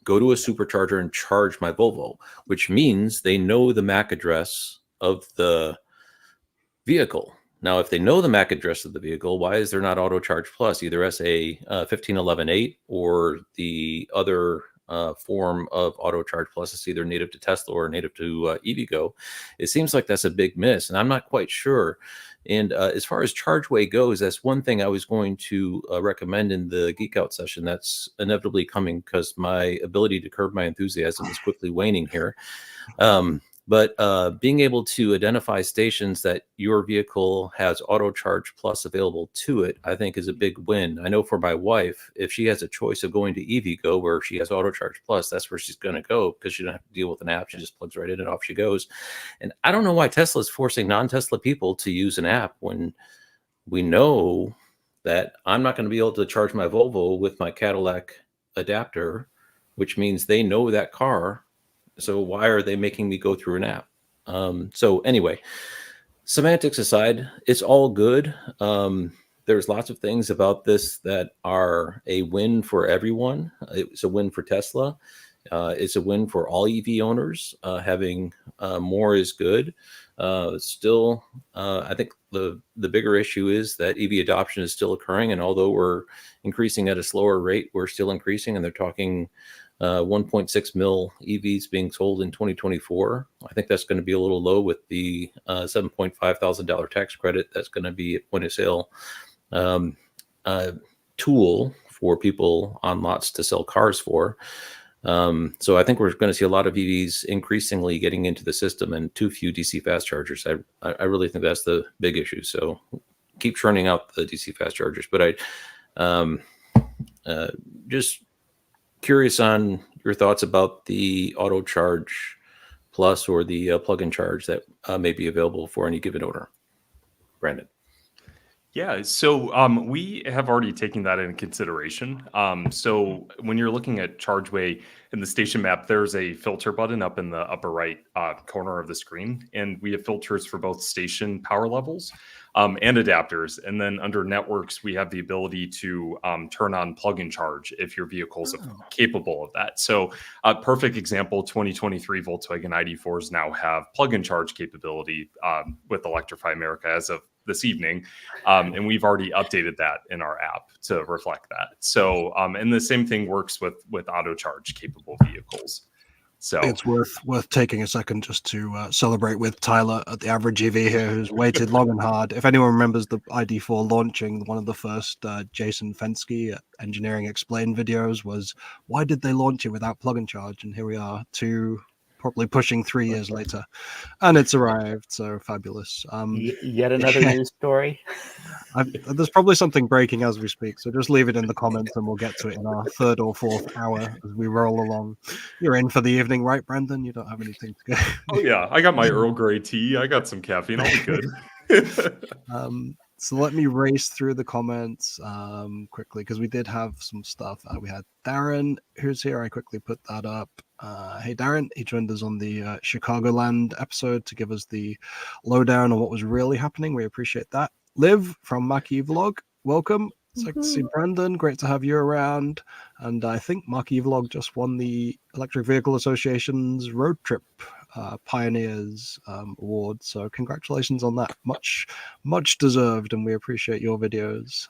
Speaker 3: go to a supercharger and charge my Volvo, which means they know the MAC address of the vehicle. Now, if they know the MAC address of the vehicle, why is there not Autocharge Plus, either SA 1511.8 or the other form of Autocharge Plus? It's either native to Tesla or native to EVgo. It seems like that's a big miss, and I'm not quite sure. And as far as Chargeway goes, that's one thing I was going to recommend in the Geek Out session. That's inevitably coming because my ability to curb my enthusiasm is quickly waning here. But being able to identify stations that your vehicle has Autocharge Plus available to it, I think is a big win. I know for my wife, if she has a choice of going to EVgo where she has Autocharge Plus, that's where she's going to go because she doesn't have to deal with an app. She just plugs right in and off she goes. And I don't know why Tesla is forcing non-Tesla people to use an app when we know that I'm not going to be able to charge my Volvo with my Cadillac adapter, which means they know that car. So why are they making me go through an app? So anyway, semantics aside, it's all good. There's lots of things about this that are a win for everyone. It's a win for Tesla. It's a win for all EV owners. Having more is good. Still, I think the bigger issue is that EV adoption is still occurring. And although we're increasing at a slower rate, we're still increasing. And they're talking 1.6 mil EVs being sold in 2024. I think that's going to be a little low with the $7.5 thousand tax credit that's going to be a point of sale tool for people on lots to sell cars for. So I think we're going to see a lot of EVs increasingly getting into the system and too few DC fast chargers. I really think that's the big issue. So keep churning out the DC fast chargers. But I just curious on your thoughts about the Autocharge Plus or the Plug&Charge that may be available for any given owner. Brandon.
Speaker 4: Yeah, so we have already taken that into consideration. So when you're looking at Chargeway in the station map, there's a filter button up in the upper right corner of the screen. And we have filters for both station power levels and adapters. And then under networks, we have the ability to turn on Plug&Charge if your vehicle is capable of that. So a perfect example, 2023 Volkswagen ID4s now have Plug&Charge capability with Electrify America as of this evening. And we've already updated that in our app to reflect that. So, and the same thing works with Autocharge capable vehicles. So
Speaker 1: it's worth taking a second just to celebrate with Tyler at the Average EV here, who's waited long and hard. If anyone remembers the ID4 launching, one of the first Jason Fensky at Engineering Explained videos was, why did they launch it without Plug&Charge? And here we are, probably pushing 3 years later, and it's arrived. So fabulous.
Speaker 2: Yet another news story.
Speaker 1: There's probably something breaking as we speak, so just leave it in the comments and we'll get to it in our third or fourth hour as we roll along. You're in for the evening, right, Brandan? You don't have anything to go.
Speaker 4: Oh yeah, I got my Earl Grey tea. I got some caffeine. I'll be good.
Speaker 1: So let me race through the comments quickly, because we did have some stuff. We had Darren, who's here. I quickly put that up. Hey, Darren, he joined us on the Chicagoland episode to give us the lowdown on what was really happening. We appreciate that. Liv from Mackie Vlog, welcome. It's like to see Brandan. Great to have you around. And I think Mackie Vlog just won the Electric Vehicle Association's Road Trip Pioneers Award. So congratulations on that. Much deserved, and we appreciate your videos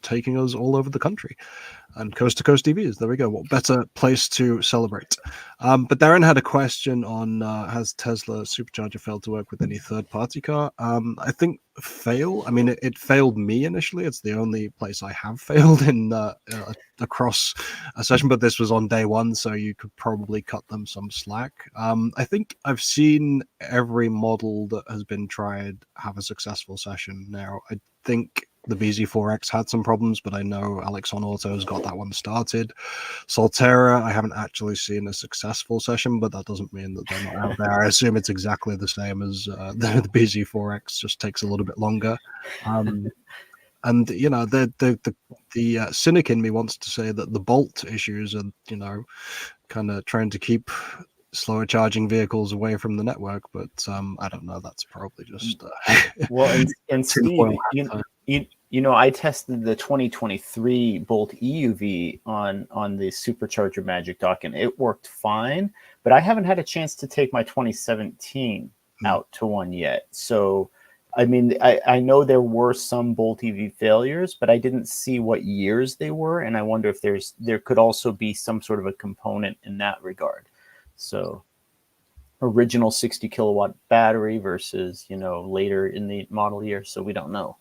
Speaker 1: taking us all over the country and coast to coast EVs. There we go. What better place to celebrate? But Darren had a question on has Tesla supercharger failed to work with any third-party car? I think fail. I mean, it failed me initially. It's the only place I have failed in across a session, but this was on day one, so you could probably cut them some slack. I think I've seen every model that has been tried have a successful session now. I think the BZ4X had some problems, but I know Alex on Auto's got that one started. Solterra, I haven't actually seen a successful session, but that doesn't mean that they're not out there. I assume it's exactly the same as the BZ4X, just takes a little bit longer. And you know, the cynic in me wants to say that the Bolt issues are, you know, kind of trying to keep slower charging vehicles away from the network, but I don't know. That's probably just
Speaker 2: well, and Steve, you know, I tested the 2023 Bolt EUV on the Supercharger Magic Dock, and it worked fine. But I haven't had a chance to take my 2017 out to one yet. So, I mean, I know there were some Bolt EV failures, but I didn't see what years they were, and I wonder if there could also be some sort of a component in that regard. So, original 60 kilowatt battery versus, you know, later in the model year. So we don't know.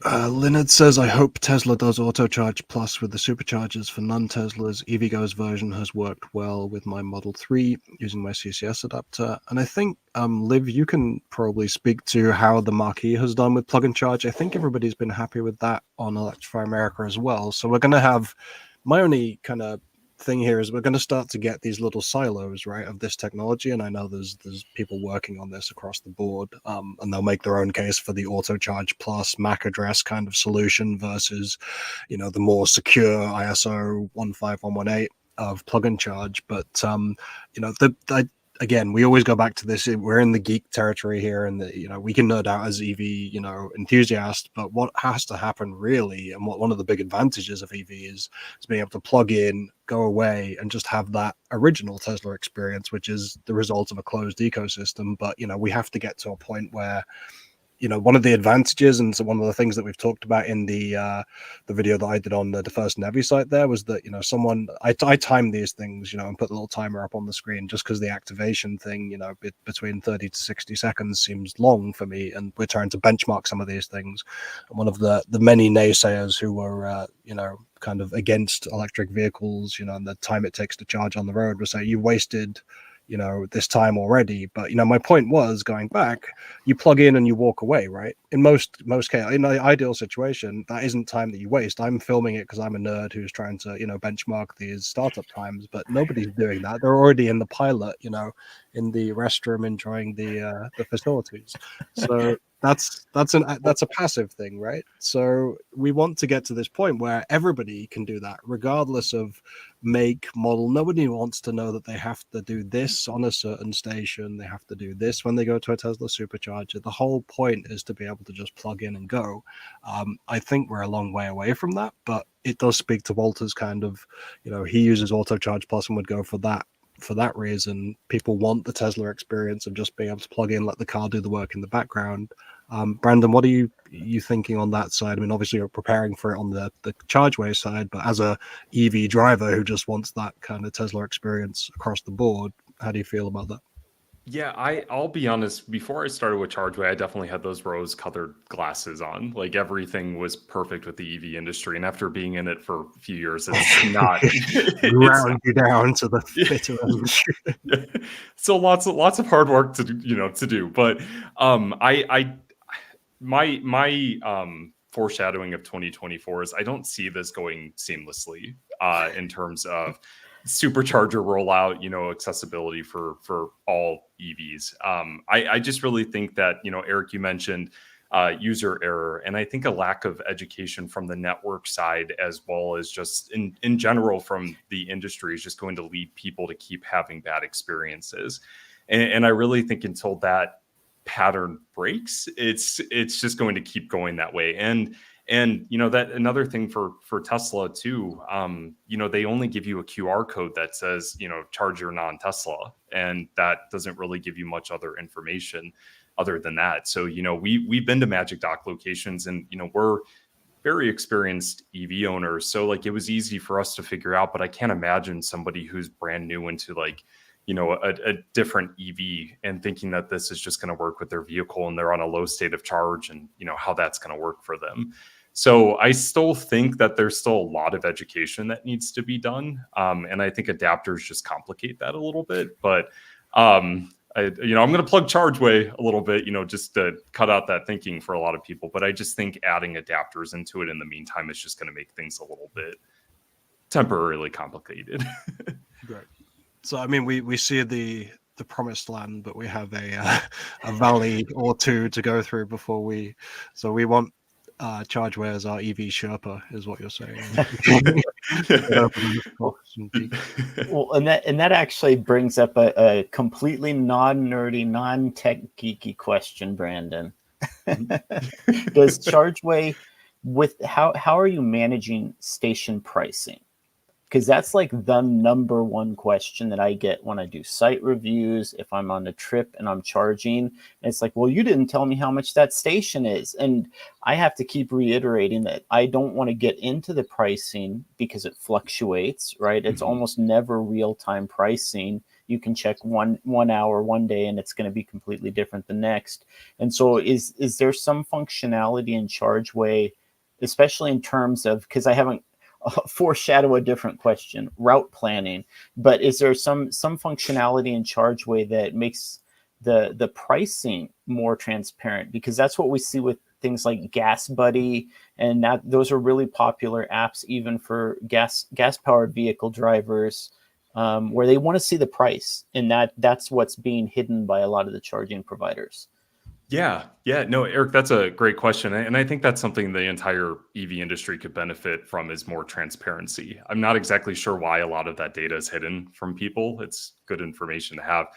Speaker 1: Leonard says, I hope Tesla does Autocharge Plus with the superchargers for non-Teslas. EVgo's version has worked well with my Model 3 using my CCS adapter. And I think, Liv, you can probably speak to how the Marquis has done with Plug&Charge. I think everybody's been happy with that on Electrify America as well. So we're going to have, my only kind of thing here is we're going to start to get these little silos, right, of this technology, and I know there's people working on this across the board, and they'll make their own case for the Autocharge Plus MAC address kind of solution versus, you know, the more secure ISO 15118 of Plug&Charge. But you know, again, we always go back to this. We're in the geek territory here, and you know, we can nerd out as EV, you know, enthusiasts. But what has to happen really, and what one of the big advantages of EV is being able to plug in, go away, and just have that original Tesla experience, which is the result of a closed ecosystem. But you know, we have to get to a point where, you know, one of the advantages, and so one of the things that we've talked about in the video that I did on the first NEVI site there was that, you know, I timed these things, you know, and put a little timer up on the screen just because the activation thing, you know, between 30 to 60 seconds seems long for me, and we're trying to benchmark some of these things. And one of the many naysayers who were, you know, kind of against electric vehicles, you know, and the time it takes to charge on the road was saying, you wasted, you know, this time already. But you know, my point was, going back, you plug in and you walk away, right? In most cases, in the ideal situation, that isn't time that you waste. I'm filming it because I'm a nerd who's trying to, you know, benchmark these startup times, but nobody's doing that. They're already in the pilot, you know, in the restroom enjoying the facilities. So that's a passive thing, right? So we want to get to this point where everybody can do that, regardless of make, model. Nobody wants to know that they have to do this on a certain station. They have to do this when they go to a Tesla supercharger. The whole point is to be able to just plug in and go. I think we're a long way away from that, but it does speak to Walter's kind of, you know, he uses Autocharge Plus and would go for that. For that reason, people want the Tesla experience of just being able to plug in, let the car do the work in the background. Brandan, what are you thinking on that side? I mean, obviously you're preparing for it on the Chargeway side, but as a EV driver who just wants that kind of Tesla experience across the board, how do you feel about that?
Speaker 4: Yeah, I'll be honest, before I started with Chargeway, I definitely had those rose-colored glasses on. Like, everything was perfect with the EV industry, and after being in it for a few years, it's not
Speaker 1: ground you down to the bitter end.
Speaker 4: So lots of hard work to do. But my foreshadowing of 2024 is I don't see this going seamlessly in terms of supercharger rollout, accessibility for all EVs. I just really think that, Eric, you mentioned user error, and I think a lack of education from the network side, as well as just in general from the industry, is just going to lead people to keep having bad experiences. And I really think until that pattern breaks, it's just going to keep going that way. And that another thing for Tesla too, they only give you a QR code that says, charge your non-Tesla, and that doesn't really give you much other information other than that. So, we've been to Magic Dock locations, and, we're very experienced EV owners. So like, it was easy for us to figure out, but I can't imagine somebody who's brand new into like, a different EV and thinking that this is just going to work with their vehicle and they're on a low state of charge, and, how that's going to work for them. So I still think that there's still a lot of education that needs to be done. And I think adapters just complicate that a little bit, but, I'm going to plug Chargeway a little bit, just to cut out that thinking for a lot of people. But I just think adding adapters into it in the meantime is just going to make things a little bit temporarily complicated.
Speaker 1: Great. So, I mean, we see the promised land, but we have a valley or two to go through before we want Chargeway as our EV Sherpa, is what you're saying.
Speaker 2: Well, and that actually brings up a completely non-nerdy, non-tech geeky question, Brandon. Does Chargeway how are you managing station pricing? Because that's like the number one question that I get when I do site reviews, if I'm on a trip and I'm charging. And it's like, well, you didn't tell me how much that station is. And I have to keep reiterating that I don't want to get into the pricing because it fluctuates, right? It's almost never real-time pricing. You can check one hour one day and it's going to be completely different the next. And so is there some functionality in Chargeway, especially in terms of, because I haven't foreshadow a different question, route planning, but is there some functionality in Chargeway that makes the pricing more transparent? Because that's what we see with things like Gas Buddy, and those are really popular apps even for gas powered vehicle drivers, where they want to see the price, and that's what's being hidden by a lot of the charging providers.
Speaker 4: Yeah. No, Eric, that's a great question. And I think that's something the entire EV industry could benefit from, is more transparency. I'm not exactly sure why a lot of that data is hidden from people. It's good information to have.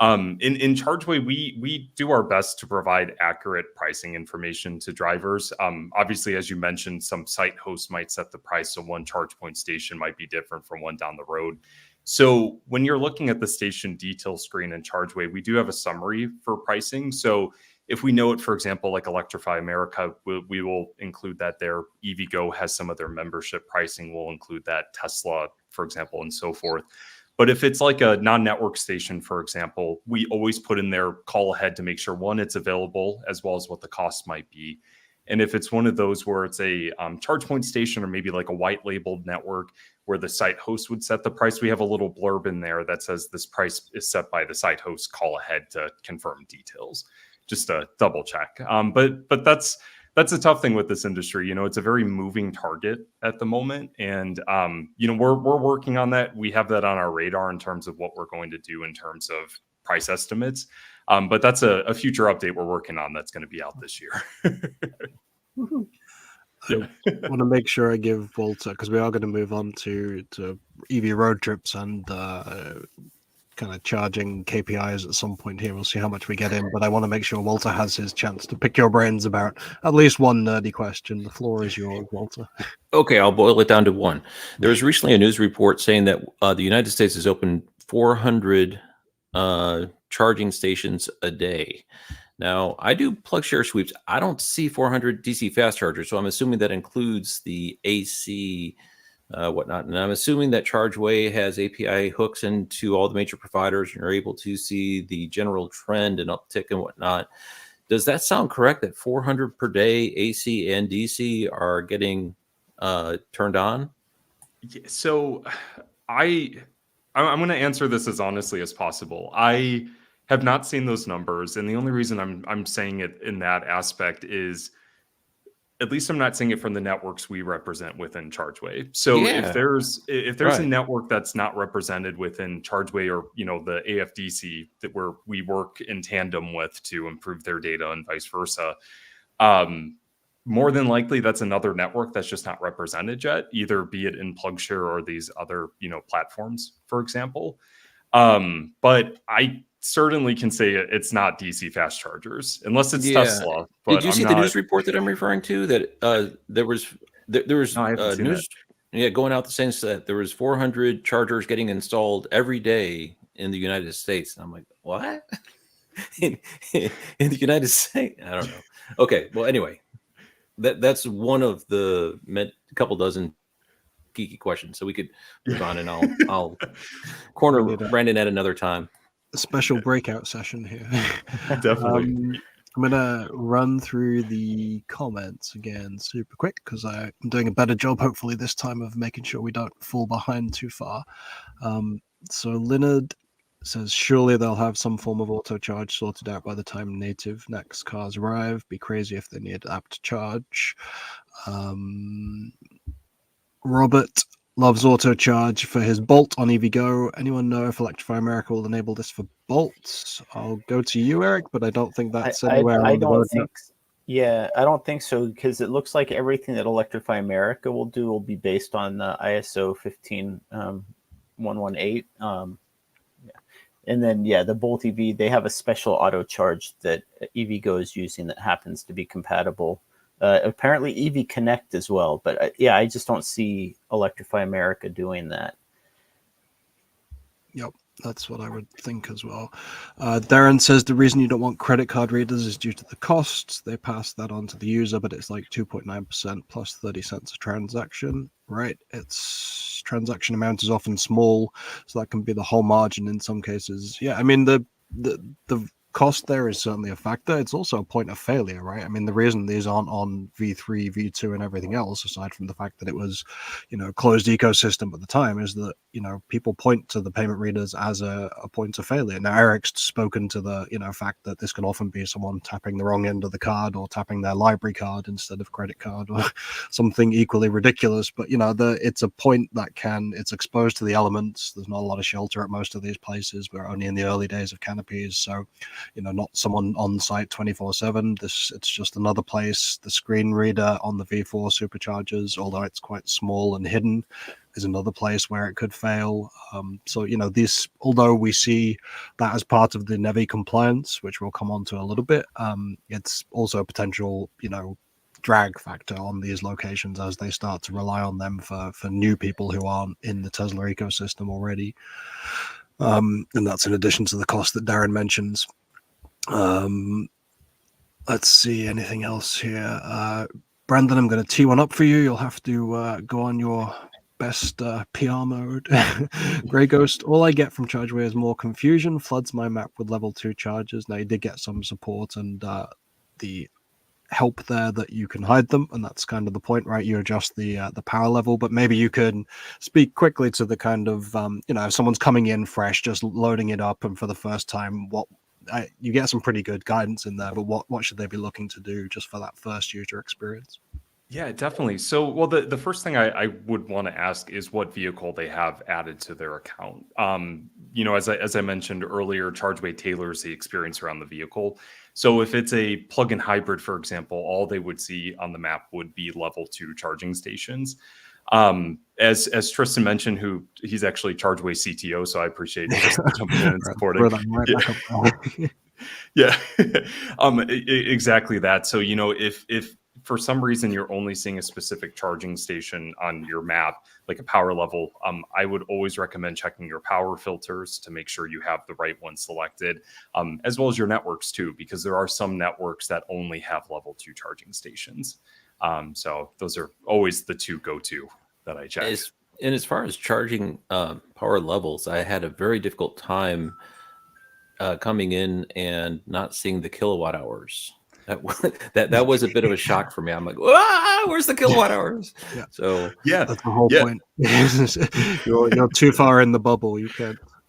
Speaker 4: In Chargeway, we do our best to provide accurate pricing information to drivers. Obviously, as you mentioned, some site hosts might set the price, so one charge point station might be different from one down the road. So when you're looking at the station detail screen in Chargeway, we do have a summary for pricing. So if we know it, for example, like Electrify America, we will include that there. EVgo has some of their membership pricing. We'll include that. Tesla, for example, and so forth. But if it's like a non-network station, for example, we always put in there call ahead to make sure, one, it's available, as well as what the cost might be. And if it's one of those where it's a charge point station, or maybe like a white labeled network where the site host would set the price, we have a little blurb in there that says this price is set by the site host, call ahead to confirm details. Just a double check. But that's a tough thing with this industry. It's a very moving target at the moment. And, we're working on that. We have that on our radar in terms of what we're going to do in terms of price estimates. But that's a future update we're working on that's going to be out this year.
Speaker 1: I want to make sure I give Walter, because we are going to move on to EV road trips and kind of charging KPIs at some point here. We'll see how much we get in, but I want to make sure Walter has his chance to pick your brains about at least one nerdy question. The floor is yours, Walter.
Speaker 3: Okay, I'll boil it down to one. There was recently a news report saying that the United States has opened 400 charging stations a day. Now, I do plug share sweeps. I don't see 400 DC fast chargers, so I'm assuming that includes the AC whatnot. And I'm assuming that Chargeway has API hooks into all the major providers, and you're able to see the general trend and uptick and whatnot. Does that sound correct, that 400 per day AC and DC are getting turned on?
Speaker 4: So I'm going to answer this as honestly as possible. I have not seen those numbers. And the only reason I'm saying it in that aspect is at least I'm not seeing it from the networks we represent within Chargeway. So
Speaker 3: Yeah.
Speaker 4: if there's a
Speaker 3: Right.
Speaker 4: network that's not represented within Chargeway or the AFDC that where we work in tandem with to improve their data and vice versa, more than likely that's another network that's just not represented yet, either be it in PlugShare or these other platforms, for example. But I certainly can say it's not DC fast chargers unless it's Tesla. But
Speaker 3: did you see the news report that I'm referring to? That there was
Speaker 4: No, I haven't seen
Speaker 3: news, going out the sense that there was 400 chargers getting installed every day in the United States. And I'm like, what? in the United States? I don't know. Okay, well, anyway, that's one of the couple dozen geeky questions. So we could move on, and I'll corner Brandon at another time.
Speaker 1: A special breakout session here.
Speaker 4: Definitely.
Speaker 1: I'm gonna run through the comments again super quick because I'm doing a better job hopefully this time of making sure we don't fall behind too far. So Leonard says surely they'll have some form of Autocharge sorted out by the time native NACS cars arrive. Be crazy if they need app to charge. Robert loves Autocharge for his Bolt on EVgo. Anyone know if Electrify America will enable this for Bolts? I'll go to you, Eric, but I don't think that's anywhere on the roadmap.
Speaker 2: I don't think so, because it looks like everything that Electrify America will do will be based on the ISO 15118. And then, the Bolt EV, they have a special auto charge that EVgo is using that happens to be compatible. Apparently EV Connect as well, but I just don't see Electrify America doing that.
Speaker 1: Yep, that's what I would think as well. Darren says the reason you don't want credit card readers is due to the costs. They pass that on to the user, but it's like 2.9% plus 30 cents a transaction, right? Its transaction amount is often small, so that can be the whole margin in some cases. Yeah, I mean, the cost there is certainly a factor. It's also a point of failure, right? I mean, the reason these aren't on V3, V2, and everything else, aside from the fact that it was, closed ecosystem at the time, is that, people point to the payment readers as a point of failure. Now, Eric's spoken to the, fact that this can often be someone tapping the wrong end of the card or tapping their library card instead of credit card or something equally ridiculous. But, it's a point that it's exposed to the elements. There's not a lot of shelter at most of these places. We're only in the early days of canopies. So, not someone on site 24/7. It's just another place. The screen reader on the V4 superchargers, although it's quite small and hidden, is another place where it could fail. So this, although we see that as part of the NEVI compliance, which we'll come on to a little bit, it's also a potential, drag factor on these locations as they start to rely on them for new people who aren't in the Tesla ecosystem already. And that's in addition to the cost that Darren mentions. Let's see, anything else here? Brandan, I'm going to tee one up for you. You'll have to go on your best PR mode. Grey Ghost, all I get from Chargeway is more confusion, floods my map with level 2 charges. Now, you did get some support and the help there that you can hide them, and that's kind of the point, right? You adjust the power level, but maybe you could speak quickly to the kind of, if someone's coming in fresh, just loading it up, and for the first time, you get some pretty good guidance in there, but what should they be looking to do just for that first user experience?
Speaker 4: Yeah, definitely. So, well, the first thing I would want to ask is what vehicle they have added to their account. As I mentioned earlier, Chargeway tailors the experience around the vehicle. So if it's a plug-in hybrid, for example, all they would see on the map would be level 2 charging stations. As Tristan mentioned, he's actually Chargeway CTO, so I appreciate Tristan jumping in and supporting. Yeah, exactly that. So if for some reason you're only seeing a specific charging station on your map, like a power level, I would always recommend checking your power filters to make sure you have the right one selected, as well as your networks too, because there are some networks that only have level 2 charging stations. So those are always the two go-to that I check.
Speaker 3: And as far as charging power levels, I had a very difficult time coming in and not seeing the kilowatt hours. That was a bit of a shock for me. I'm like, where's the kilowatt hours?
Speaker 1: Yeah.
Speaker 3: So
Speaker 1: that's the whole point. You're too far in the bubble. You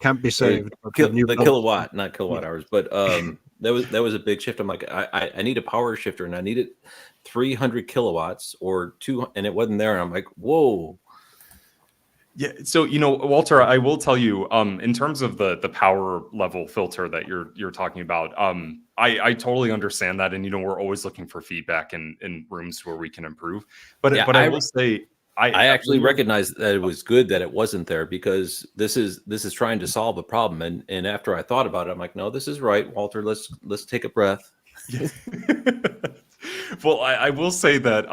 Speaker 1: can't be saved.
Speaker 3: The kilowatt, not kilowatt hours. But that was a big shift. I'm like, I need a power shifter, and I need it 300 kilowatts or 2, and it wasn't there. And I'm like, whoa.
Speaker 4: Yeah. So, Walter, I will tell you, in terms of the power level filter that you're talking about, I totally understand that. And, we're always looking for feedback in rooms where we can improve. But I will say,
Speaker 3: I actually recognized that it was good that it wasn't there, because this is trying to solve a problem. And after I thought about it, I'm like, no, this is right, Walter. Let's take a breath.
Speaker 4: Yeah. Well, I will say that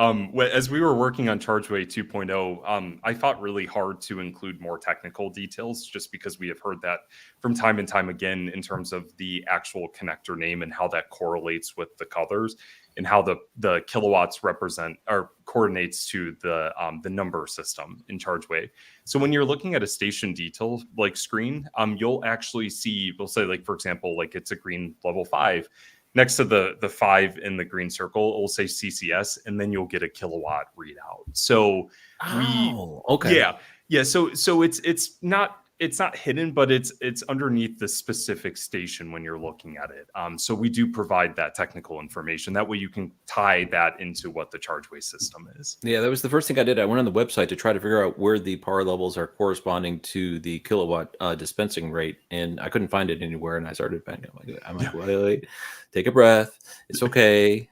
Speaker 4: as we were working on Chargeway 2.0, I fought really hard to include more technical details, just because we have heard that from time and time again in terms of the actual connector name and how that correlates with the colors and how the kilowatts represent or coordinates to the number system in Chargeway. So when you're looking at a station detail like screen, you'll actually see, we'll say, like, for example, like it's a green level 5. Next to the 5 in the green circle, it will say CCS, and then you'll get a kilowatt readout. So
Speaker 3: okay.
Speaker 4: Yeah. So it's not hidden, but it's underneath the specific station when you're looking at it. So we do provide that technical information. That way you can tie that into what the Chargeway system is.
Speaker 3: Yeah, that was the first thing I did. I went on the website to try to figure out where the power levels are corresponding to the kilowatt dispensing rate, and I couldn't find it anywhere. And I started panicking. I'm like, wait, take a breath. It's okay.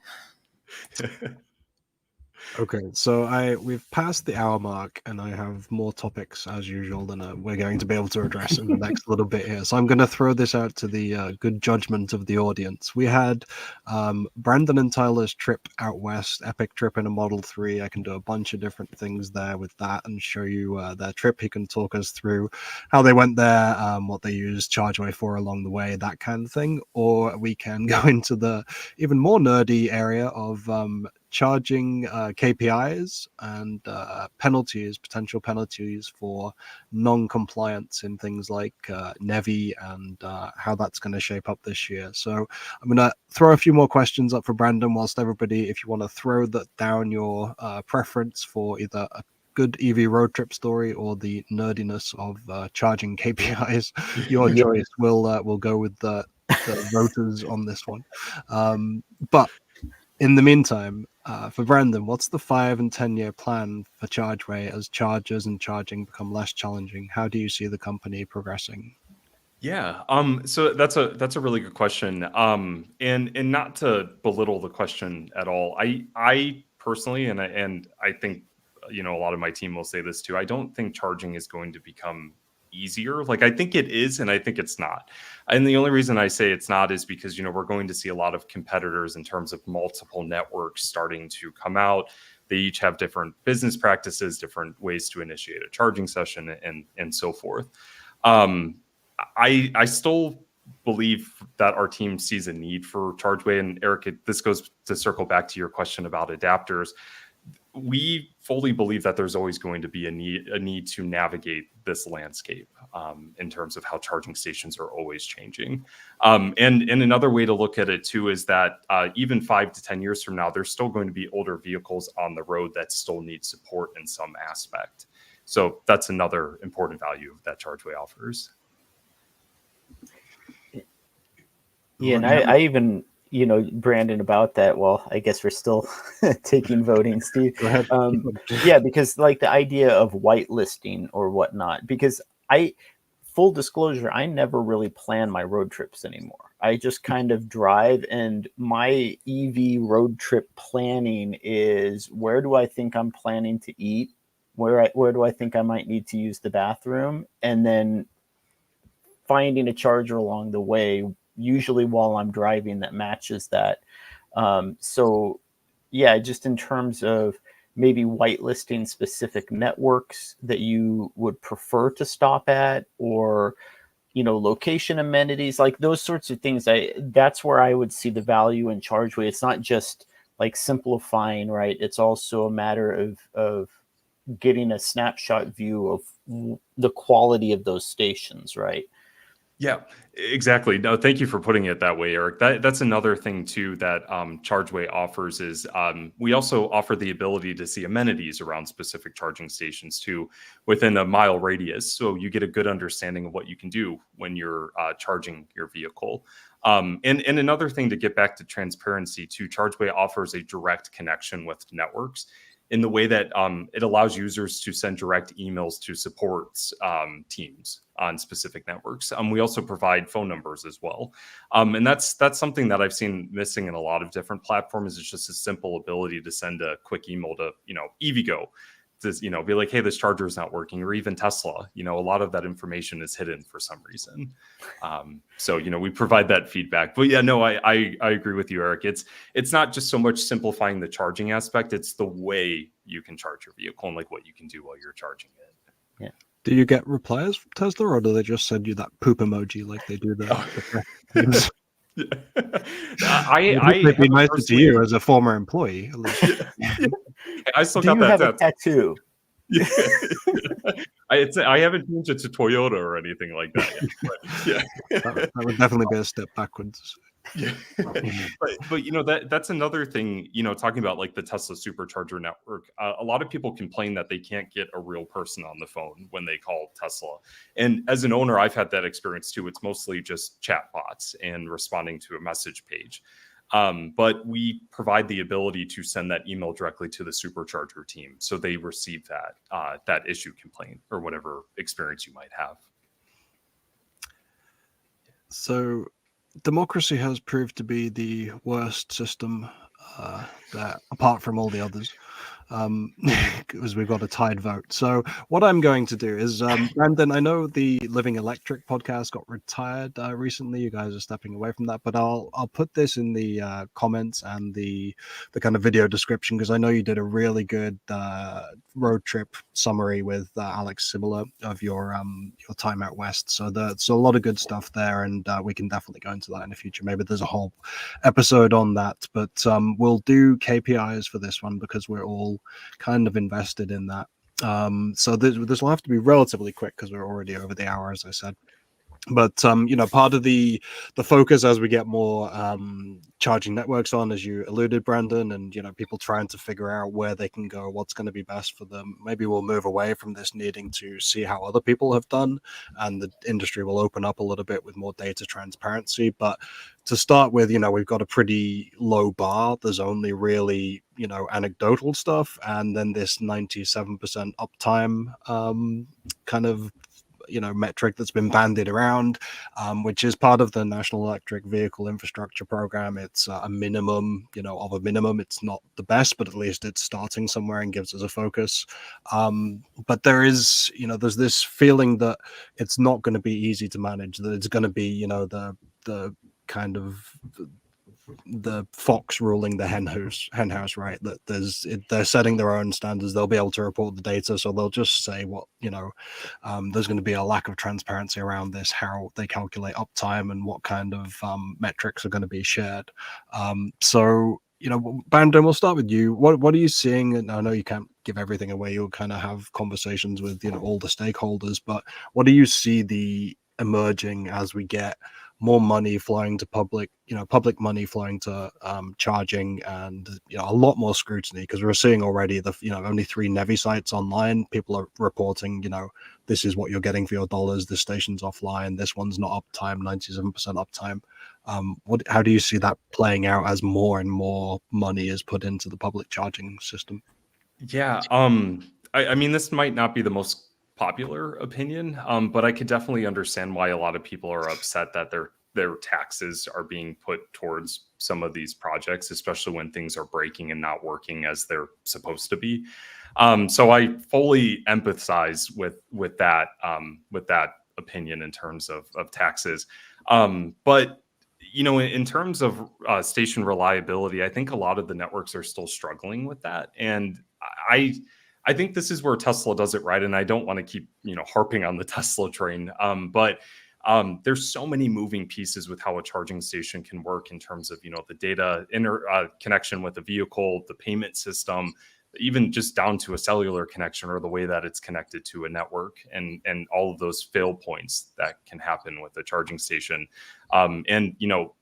Speaker 1: Okay, so we've passed the hour mark, and I have more topics as usual than we're going to be able to address in the next little bit here. So I'm going to throw this out to the good judgment of the audience. We had Brandan and Tyler's trip out west, epic trip in a Model 3. I can do a bunch of different things there with that and show you their trip. He can talk us through how they went there, what they used Chargeway for along the way, that kind of thing. Or we can go into the even more nerdy area of charging KPIs and potential penalties for non-compliance in things like NEVI and how that's going to shape up this year. So I'm going to throw a few more questions up for Brandan, whilst everybody, if you want to throw that down your preference for either a good EV road trip story or the nerdiness of charging KPIs, your choice. We'll go with the voters on this one. But in the meantime, for Brandan, what's the 5 and 10-year plan for Chargeway as chargers and charging become less challenging? How do you see the company progressing?
Speaker 4: Yeah. So that's a really good question. And not to belittle the question at all. I personally, and I think, a lot of my team will say this too, I don't think charging is going to become easier. Like, I think it is, and I think it's not. And the only reason I say it's not is because, we're going to see a lot of competitors in terms of multiple networks starting to come out. They each have different business practices, different ways to initiate a charging session, and so forth. I still believe that our team sees a need for Chargeway. And Eric, this goes to circle back to your question about adapters. We fully believe that there's always going to be a need to navigate this landscape in terms of how charging stations are always changing. And another way to look at it too is that even 5 to 10 years from now, there's still going to be older vehicles on the road that still need support in some aspect. So that's another important value that Chargeway offers.
Speaker 2: Yeah, and I even, Brandan, about that. Well, I guess we're still taking voting, Steve.
Speaker 1: Go ahead.
Speaker 2: Yeah, because like the idea of whitelisting or whatnot, because full disclosure, I never really plan my road trips anymore. I just kind of drive, and my EV road trip planning is, where do I think I'm planning to eat? Where do I think I might need to use the bathroom? And then finding a charger along the way, usually while I'm driving, that matches that. So yeah, just in terms of maybe whitelisting specific networks that you would prefer to stop at, or, location amenities, like those sorts of things. That's where I would see the value in Chargeway. It's not just like simplifying, right? It's also a matter of getting a snapshot view of the quality of those stations, right?
Speaker 4: Yeah, exactly. No, thank you for putting it that way, Eric. That's another thing too that Chargeway offers is we also offer the ability to see amenities around specific charging stations too within a mile radius. So you get a good understanding of what you can do when you're charging your vehicle. And another thing, to get back to transparency too, Chargeway offers a direct connection with networks in the way that it allows users to send direct emails to support teams on specific networks. We also provide phone numbers as well. And that's something that I've seen missing in a lot of different platforms. It's just a simple ability to send a quick email to, EVgo, to, be like, hey, this charger is not working, or even Tesla. A lot of that information is hidden for some reason. So, we provide that feedback. But yeah, no, I agree with you, Eric. It's not just so much simplifying the charging aspect. It's the way you can charge your vehicle and like what you can do while you're charging it.
Speaker 2: Yeah.
Speaker 1: Do you get replies from Tesla, or do they just send you that poop emoji like they do the things? It'd be nicer to you as a former employee. At least.
Speaker 4: I still
Speaker 2: Do
Speaker 4: got
Speaker 2: you
Speaker 4: that
Speaker 2: have a tattoo?
Speaker 4: Yeah. I haven't changed it to Toyota or anything like that yet. But yeah,
Speaker 1: that would definitely be a step backwards.
Speaker 4: Yeah. but that's another thing, talking about like the Tesla supercharger network. A lot of people complain that they can't get a real person on the phone when they call Tesla. And as an owner, I've had that experience too. It's mostly just chat bots and responding to a message page. But we provide the ability to send that email directly to the supercharger team, so they receive that issue complaint or whatever experience you might have.
Speaker 1: So democracy has proved to be the worst system that, apart from all the others, because we've got a tied vote. So what I'm going to do is, Brandan, I know the Living Electric podcast got retired recently. You guys are stepping away from that, but I'll put this in the comments and the kind of video description, because I know you did a really good road trip summary with Alex Similar of your time out west. So there's a lot of good stuff there, and we can definitely go into that in the future. Maybe there's a whole episode on that, but we'll do KPIs for this one because we're all kind of invested in that. So this will have to be relatively quick because we're already over the hour, as I said. But part of the focus as we get more charging networks on, as you alluded, Brandan, and people trying to figure out where they can go, what's going to be best for them. Maybe we'll move away from this needing to see how other people have done, and the industry will open up a little bit with more data transparency. But to start with, we've got a pretty low bar. There's only really anecdotal stuff, and then this 97% uptime kind of metric that's been bandied around, which is part of the National Electric Vehicle Infrastructure Program. It's a minimum, of a minimum. It's not the best, but at least it's starting somewhere and gives us a focus. But there is, there's this feeling that it's not going to be easy to manage, that it's going to be, the kind of the fox ruling the hen house, right? That they're setting their own standards. They'll be able to report the data, so they'll just say what there's going to be a lack of transparency around this, how they calculate uptime and what kind of metrics are going to be shared. So Brandan, we'll start with you. What are you seeing? And I know you can't give everything away. You'll kind of have conversations with all the stakeholders, but what do you see the emerging as we get more money flowing to public money flowing to charging, and a lot more scrutiny, because we're seeing already only 3 NEVI sites online. People are reporting, this is what you're getting for your dollars. This station's offline. This one's not uptime, 97% uptime. How do you see that playing out as more and more money is put into the public charging system?
Speaker 4: Yeah, I mean, this might not be the most popular opinion, but I could definitely understand why a lot of people are upset that their taxes are being put towards some of these projects, especially when things are breaking and not working as they're supposed to be. So I fully empathize with that opinion in terms of taxes. But in terms of station reliability, I think a lot of the networks are still struggling with that, and I think this is where Tesla does it right, and I don't want to keep harping on the Tesla train. But there's so many moving pieces with how a charging station can work in terms of the data connection with the vehicle, the payment system, even just down to a cellular connection or the way that it's connected to a network, and all of those fail points that can happen with a charging station. And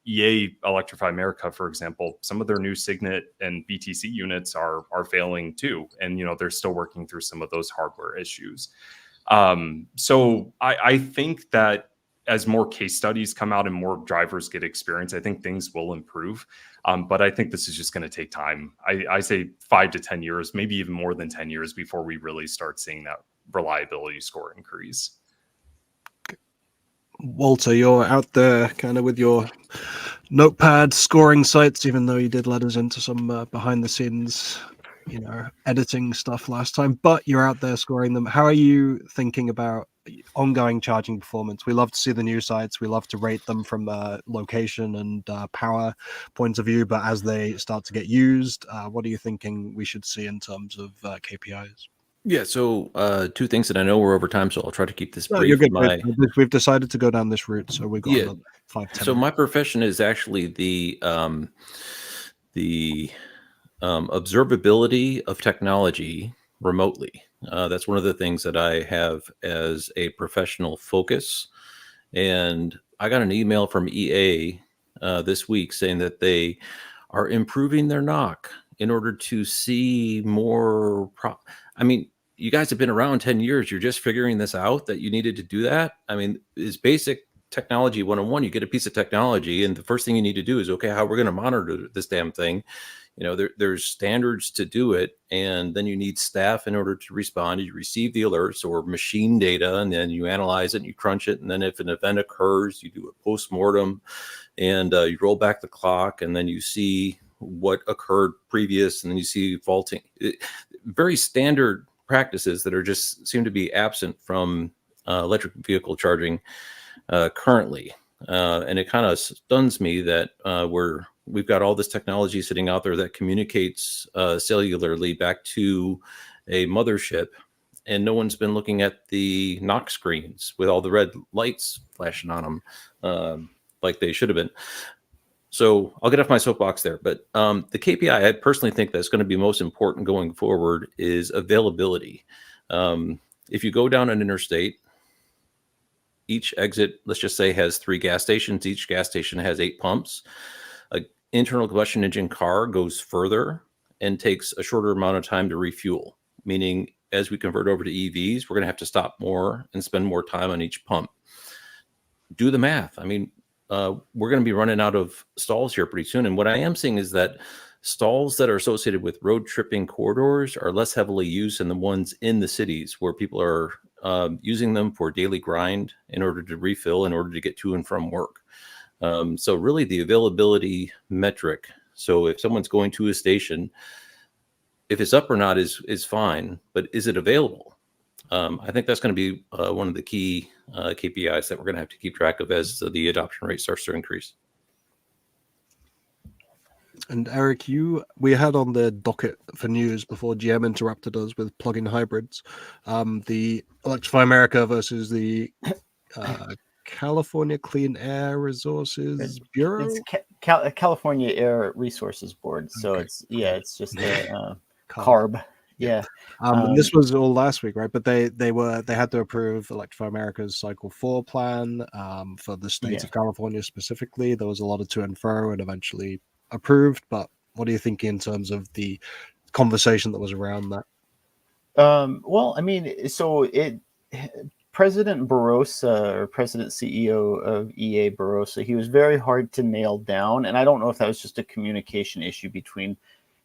Speaker 4: EA Electrify America, for example, some of their new Signet and BTC units are failing too, and they're still working through some of those hardware issues. So I think that as more case studies come out and more drivers get experience, I think things will improve. But I think this is just going to take time. I say 5 to 10 years, maybe even more than 10 years before we really start seeing that reliability score increase.
Speaker 1: Walter, you're out there kind of with your notepad scoring sites, even though you did let us into some behind the scenes, editing stuff last time, but you're out there scoring them. How are you thinking about ongoing charging performance? We love to see the new sites. We love to rate them from location and power points of view, but as they start to get used, what are you thinking we should see in terms of KPIs?
Speaker 3: Yeah, so two things that I know we're over time, so I'll try to keep this brief.
Speaker 1: No, you're good. We've decided to go down this route, so we've got another 5-10
Speaker 3: So my profession is actually the observability of technology remotely. That's one of the things that I have as a professional focus. And I got an email from EA this week saying that they are improving their NOC in order to see more. I mean, you guys have been around 10 years. You're just figuring this out, that you needed to do that. I mean, it's basic technology 101. You get a piece of technology, and the first thing you need to do is, okay, how we're going to monitor this damn thing. There's standards to do it, and then you need staff in order to respond. You receive the alerts or machine data, and then you analyze it and you crunch it. And then if an event occurs, you do a post-mortem, and you roll back the clock, and then you see what occurred previous, and then you see faulting. Very standard practices that are just seem to be absent from electric vehicle charging currently. And it kind of stuns me that we've got all this technology sitting out there that communicates cellularly back to a mothership, and no one's been looking at the NOx screens with all the red lights flashing on them like they should have been. So I'll get off my soapbox there, but the KPI I personally think that's going to be most important going forward is availability. If you go down an interstate, each exit, let's just say, has 3 gas stations. Each gas station has 8 pumps. An internal combustion engine car goes further and takes a shorter amount of time to refuel, meaning as we convert over to EVs, we're going to have to stop more and spend more time on each pump. Do the math. I mean, we're going to be running out of stalls here pretty soon. And what I am seeing is that stalls that are associated with road tripping corridors are less heavily used than the ones in the cities, where people are using them for daily grind in order to refill, in order to get to and from work. So really the availability metric. So if someone's going to a station, if it's up or not is fine, but is it available? I think that's going to be one of the key KPIs that we're going to have to keep track of as the adoption rate starts to increase.
Speaker 1: And Eric, we had on the docket for news before GM interrupted us with plug-in hybrids, the Electrify America versus the California Clean Air Resources Bureau.
Speaker 2: It's California Air Resources Board. So
Speaker 1: Okay.
Speaker 2: it's just a CARB. Yeah.
Speaker 1: This was all last week, right? But they had to approve Electrify America's Cycle 4 plan for the state of California specifically. There was a lot of to and fro, and eventually approved. But what are you thinking in terms of the conversation that was around that?
Speaker 2: Well, I mean, President Barossa, or President CEO of EA Barossa, he was very hard to nail down, and I don't know if that was just a communication issue between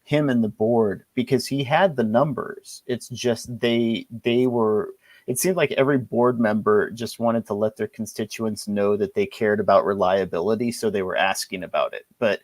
Speaker 2: him and the board, because he had the numbers. It's just they were. It seemed like every board member just wanted to let their constituents know that they cared about reliability, so they were asking about it. But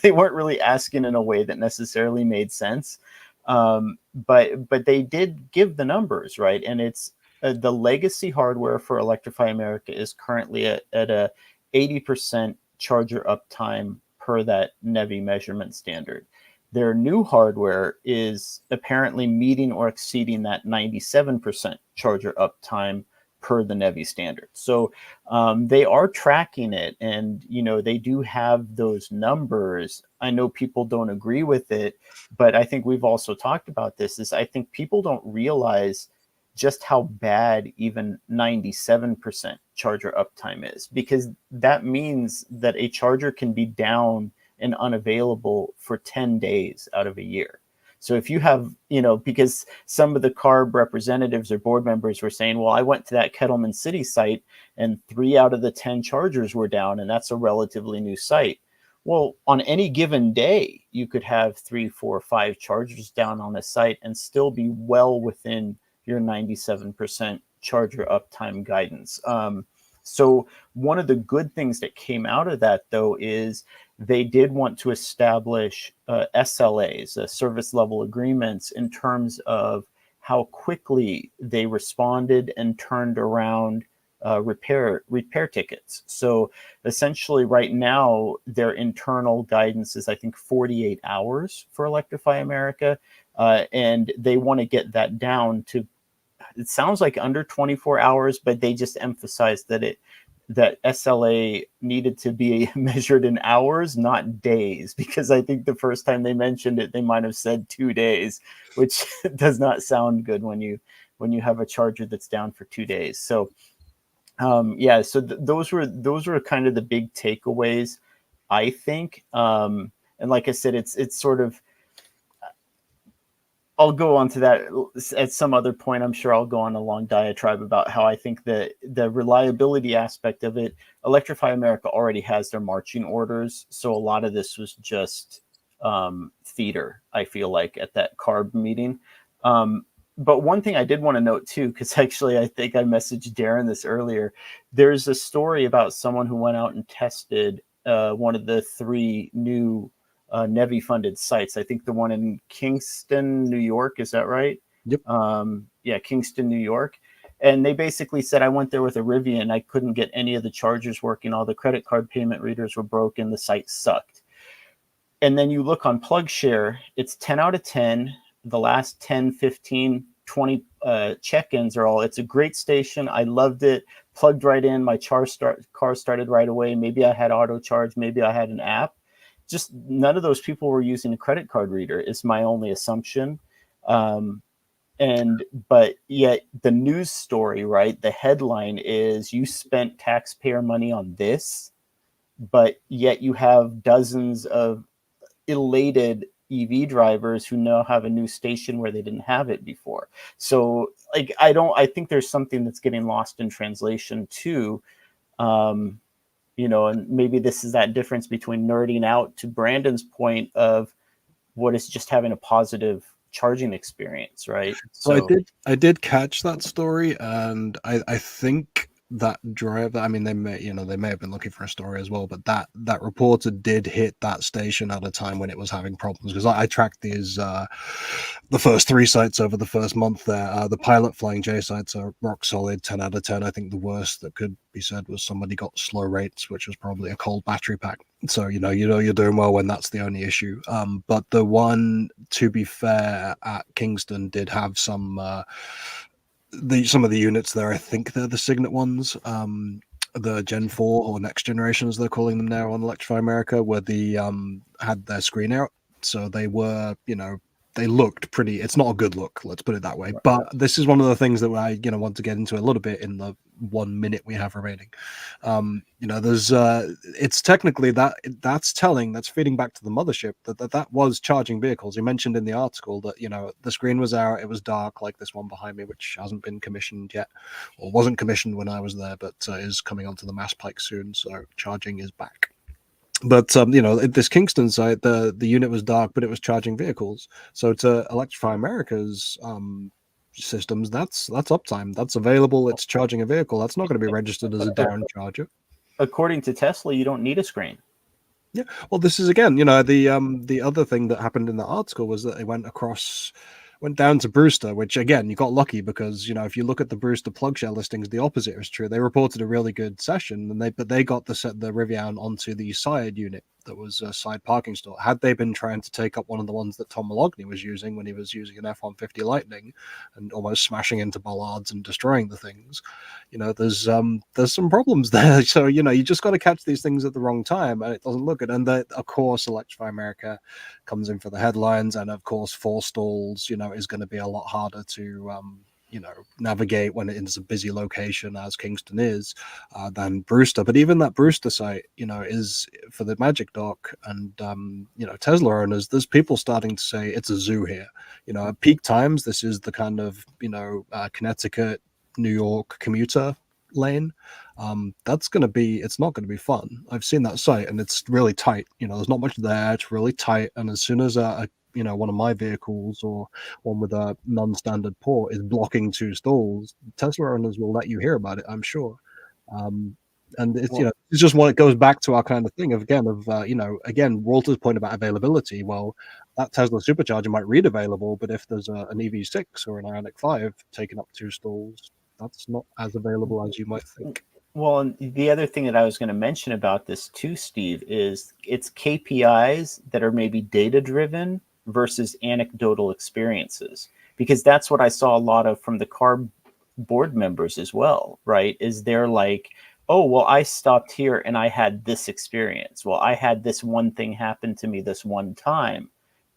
Speaker 2: they weren't really asking in a way that necessarily made sense. But they did give the numbers, right? And it's the legacy hardware for Electrify America is currently at a 80% charger uptime per that NEVI measurement standard. Their new hardware is apparently meeting or exceeding that 97% charger uptime per the NEVI standard. So they are tracking it, and they do have those numbers. I know people don't agree with it, but I think we've also talked about this. I think people don't realize just how bad even 97% charger uptime is, because that means that a charger can be down and unavailable for 10 days out of a year. So if you have, because some of the CARB representatives or board members were saying, well, I went to that Kettleman City site and 3 out of the 10 chargers were down, and that's a relatively new site. Well, on any given day, you could have 3, 4, 5 chargers down on a site and still be well within your 97% charger uptime guidance. So one of the good things that came out of that, though, is they did want to establish SLAs, service level agreements, in terms of how quickly they responded and turned around repair tickets. So essentially right now, their internal guidance is, I think, 48 hours for Electrify America. And they want to get that down to, it sounds like under 24 hours, but they just emphasized that SLA needed to be measured in hours, not days, because I think the first time they mentioned it, they might have said 2 days, which does not sound good when you have a charger that's down for 2 days. So so those were kind of the big takeaways, I think. And like I said, it's sort of, I'll go on to that at some other point. I'm sure I'll go on a long diatribe about how I think that the reliability aspect of it, Electrify America already has their marching orders. So a lot of this was just theater, I feel like, at that CARB meeting. But one thing I did want to note too, because actually I think I messaged Darren this earlier, there's a story about someone who went out and tested one of the 3 new NEVI-funded sites. I think the one in Kingston, New York. Is that right?
Speaker 1: Yep.
Speaker 2: Kingston, New York. And they basically said, I went there with a Rivian. I couldn't get any of the chargers working. All the credit card payment readers were broken. The site sucked. And then you look on PlugShare, it's 10 out of 10. The last 10, 15, 20 check-ins are all, it's a great station. I loved it. Plugged right in. My car started right away. Maybe I had Autocharge. Maybe I had an app. Just none of those people were using a credit card reader is my only assumption. But yet the news story, right? The headline is, you spent taxpayer money on this, but yet you have dozens of elated EV drivers who now have a new station where they didn't have it before. So I think there's something that's getting lost in translation too. And maybe this is that difference between nerding out, to Brandan's point, of what is just having a positive charging experience, right?
Speaker 1: So I did catch that story, and I think that driver, I mean, they may have been looking for a story as well, but that reporter did hit that station at a time when it was having problems, because I tracked these the first 3 sites over the first month there. The Pilot Flying J sites are rock solid, 10 out of 10. I think the worst that could be said was somebody got slow rates, which was probably a cold battery pack. So you're doing well when that's the only issue. But the one, to be fair, at Kingston did have some of the units there. I think they're the Signet ones, the Gen 4 or next generation as they're calling them now on Electrify America, where the had their screen out. So they were, they looked pretty. It's not a good look, let's put it that way.
Speaker 2: Right.
Speaker 1: But this is one of the things that I want to get into a little bit in the 1 minute we have remaining. There's it's technically that's feeding back to the mothership that was charging vehicles. You mentioned in the article that the screen was out, it was dark, like this one behind me, which hasn't been commissioned yet, or wasn't commissioned when I was there, but is coming onto the mass pike soon. So charging is back. But at this Kingston site, the unit was dark, but it was charging vehicles. So to Electrify America's systems, that's uptime. That's available. It's charging a vehicle. That's not going to be registered as a down charger.
Speaker 2: According to Tesla, you don't need a screen.
Speaker 1: Yeah. Well, this is again, the other thing that happened in the article was that they went down to Brewster, which again, you got lucky because, if you look at the Brewster PlugShare listings, the opposite is true. They reported a really good session, but they got the Rivian onto the side unit that was a side parking store. Had they been trying to take up one of the ones that Tom Malogny was using when he was using an F-150 Lightning and almost smashing into bollards and destroying the things, there's some problems there. So, you just got to catch these things at the wrong time, and it doesn't look good. And of course, Electrify America comes in for the headlines, and of course, forestalls, is going to be a lot harder to navigate when it's a busy location as Kingston is than Brewster. But even that Brewster site, is for the Magic Dock and Tesla owners. There's people starting to say it's a zoo here. At peak times, this is the kind of Connecticut, New York commuter lane. It's not going to be fun. I've seen that site and it's really tight. There's not much there. It's really tight. And as soon as one of my vehicles or one with a non-standard port is blocking 2 stalls, Tesla owners will let you hear about it, I'm sure. And it's it's just it goes back to our kind of thing again, Walter's point about availability. Well, that Tesla supercharger might read available, but if there's an EV6 or an Ioniq 5 taking up 2 stalls, that's not as available as you might think.
Speaker 2: Well, and the other thing that I was going to mention about this too, Steve, is it's KPIs that are maybe data driven versus anecdotal experiences, because that's what I saw a lot of from the CARB board members as well, right? Is they're like, oh, well, I stopped here and I had this experience. Well, I had this one thing happen to me this one time.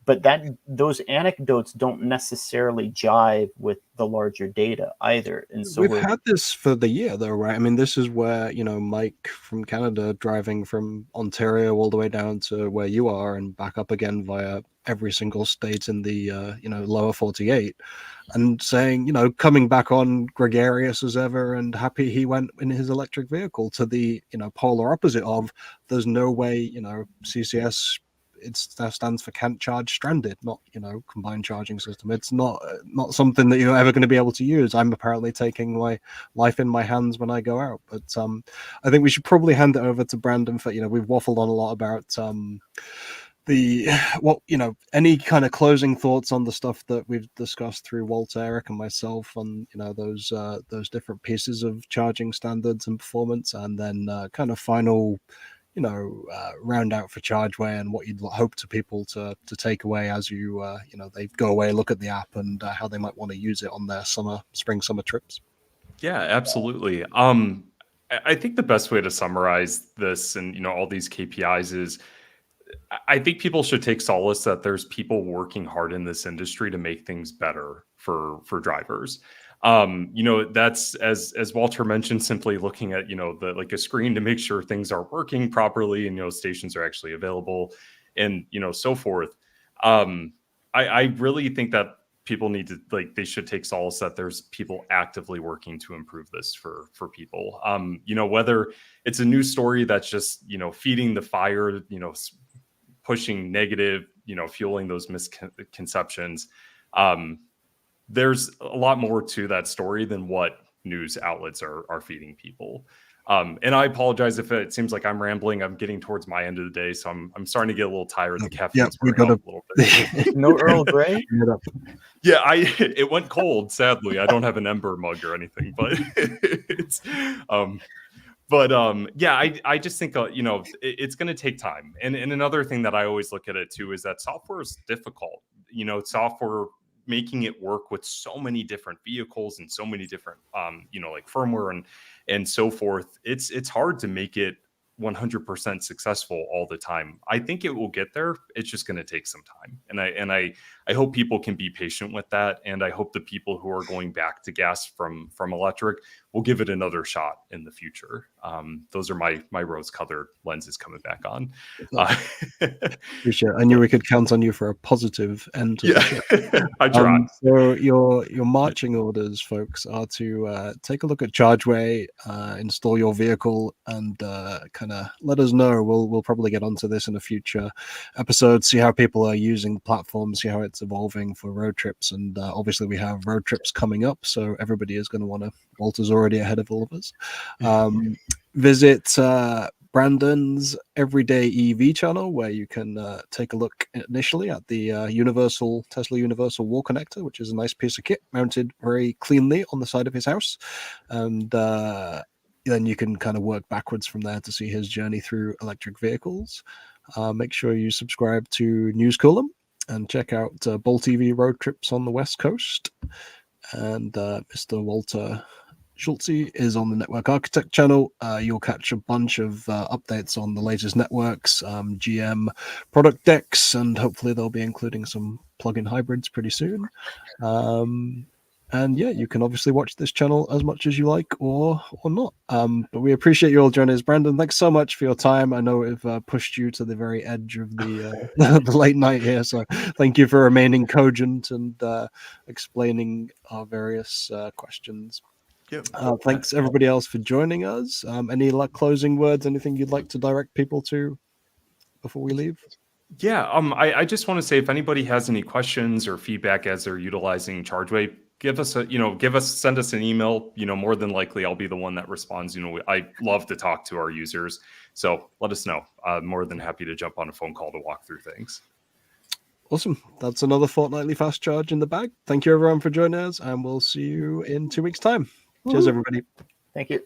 Speaker 2: But those anecdotes don't necessarily jive with the larger data either. And so
Speaker 1: we've had this for the year, though, right? I mean, this is where Mike from Canada driving from Ontario all the way down to where you are and back up again via every single state in the lower 48, and saying coming back on gregarious as ever and happy he went in his electric vehicle, to the polar opposite of there's no way CCS. It stands for can't charge stranded, not combined charging system. It's not something that you're ever going to be able to use. I'm apparently taking my life in my hands when I go out. But I think we should probably hand it over to Brandan for we've waffled on a lot about any kind of closing thoughts on the stuff that we've discussed through Walter, Eric, and myself on those different pieces of charging standards and performance, and then kind of final round out for Chargeway and what you'd hope to people to take away as they go away, look at the app, and how they might want to use it on their spring summer trips.
Speaker 4: Yeah, absolutely. I think the best way to summarize this and all these KPIs is, I think people should take solace that there's people working hard in this industry to make things better for drivers. That's as Walter mentioned, simply looking at a screen to make sure things are working properly and stations are actually available and so forth. I really think that people need to they should take solace that there's people actively working to improve this for people. Whether it's a news story that's just feeding the fire, pushing negative, fueling those misconceptions. There's a lot more to that story than what news outlets are feeding people. And I apologize if it seems like I'm rambling. I'm getting towards my end of the day, so I'm starting to get a little tired. The caffeine's wearing off a little bit.
Speaker 2: No Earl Grey?
Speaker 4: Yeah, it went cold, sadly. I don't have an Ember mug or anything, but it's I just think it's going to take time. And another thing that I always look at it too is that software is difficult. Software making it work with so many different vehicles and so many different firmware and so forth. It's hard to make it 100% successful all the time. I think it will get there. It's just going to take some time. And I hope people can be patient with that. And I hope the people who are going back to gas from electric will give it another shot in the future. Those are my rose-colored lenses coming back on.
Speaker 1: Appreciate it. I knew we could count on you for a positive end to the show.
Speaker 4: I tried.
Speaker 1: So your marching orders, folks, are to take a look at Chargeway, install your vehicle, and kind of let us know. We'll probably get onto this in a future episode, see how people are using the platform, see how it's evolving for road trips. And obviously we have road trips coming up, so everybody is going to want to. Walter's already ahead of all of us. Visit Brandan's Everyday EV channel, where you can take a look initially at the Tesla Universal Wall Connector, which is a nice piece of kit mounted very cleanly on the side of his house. And then you can kind of work backwards from there to see his journey through electric vehicles. Make sure you subscribe to News Column and check out Bolt EV Road Trips on the West Coast. And Mr. Walter Schulze is on the Network Architect channel. You'll catch a bunch of updates on the latest networks, GM product decks, and hopefully they'll be including some plug-in hybrids pretty soon. And yeah, you can obviously watch this channel as much as you like or not. But we appreciate you all joining us. Brandan, thanks so much for your time. I know we've pushed you to the very edge of the the late night here, so thank you for remaining cogent and explaining our various questions.
Speaker 4: Yep.
Speaker 1: Thanks everybody else for joining us. Any closing words? Anything you'd like to direct people to before we leave?
Speaker 4: Yeah, I just want to say if anybody has any questions or feedback as they're utilizing Chargeway, send us an email. More than likely I'll be the one that responds. I love to talk to our users, so let us know. More than happy to jump on a phone call to walk through things.
Speaker 1: Awesome. That's another fortnightly fast charge in the bag. Thank you everyone for joining us, and we'll see you in 2 weeks' time. Cheers, everybody.
Speaker 2: Thank you.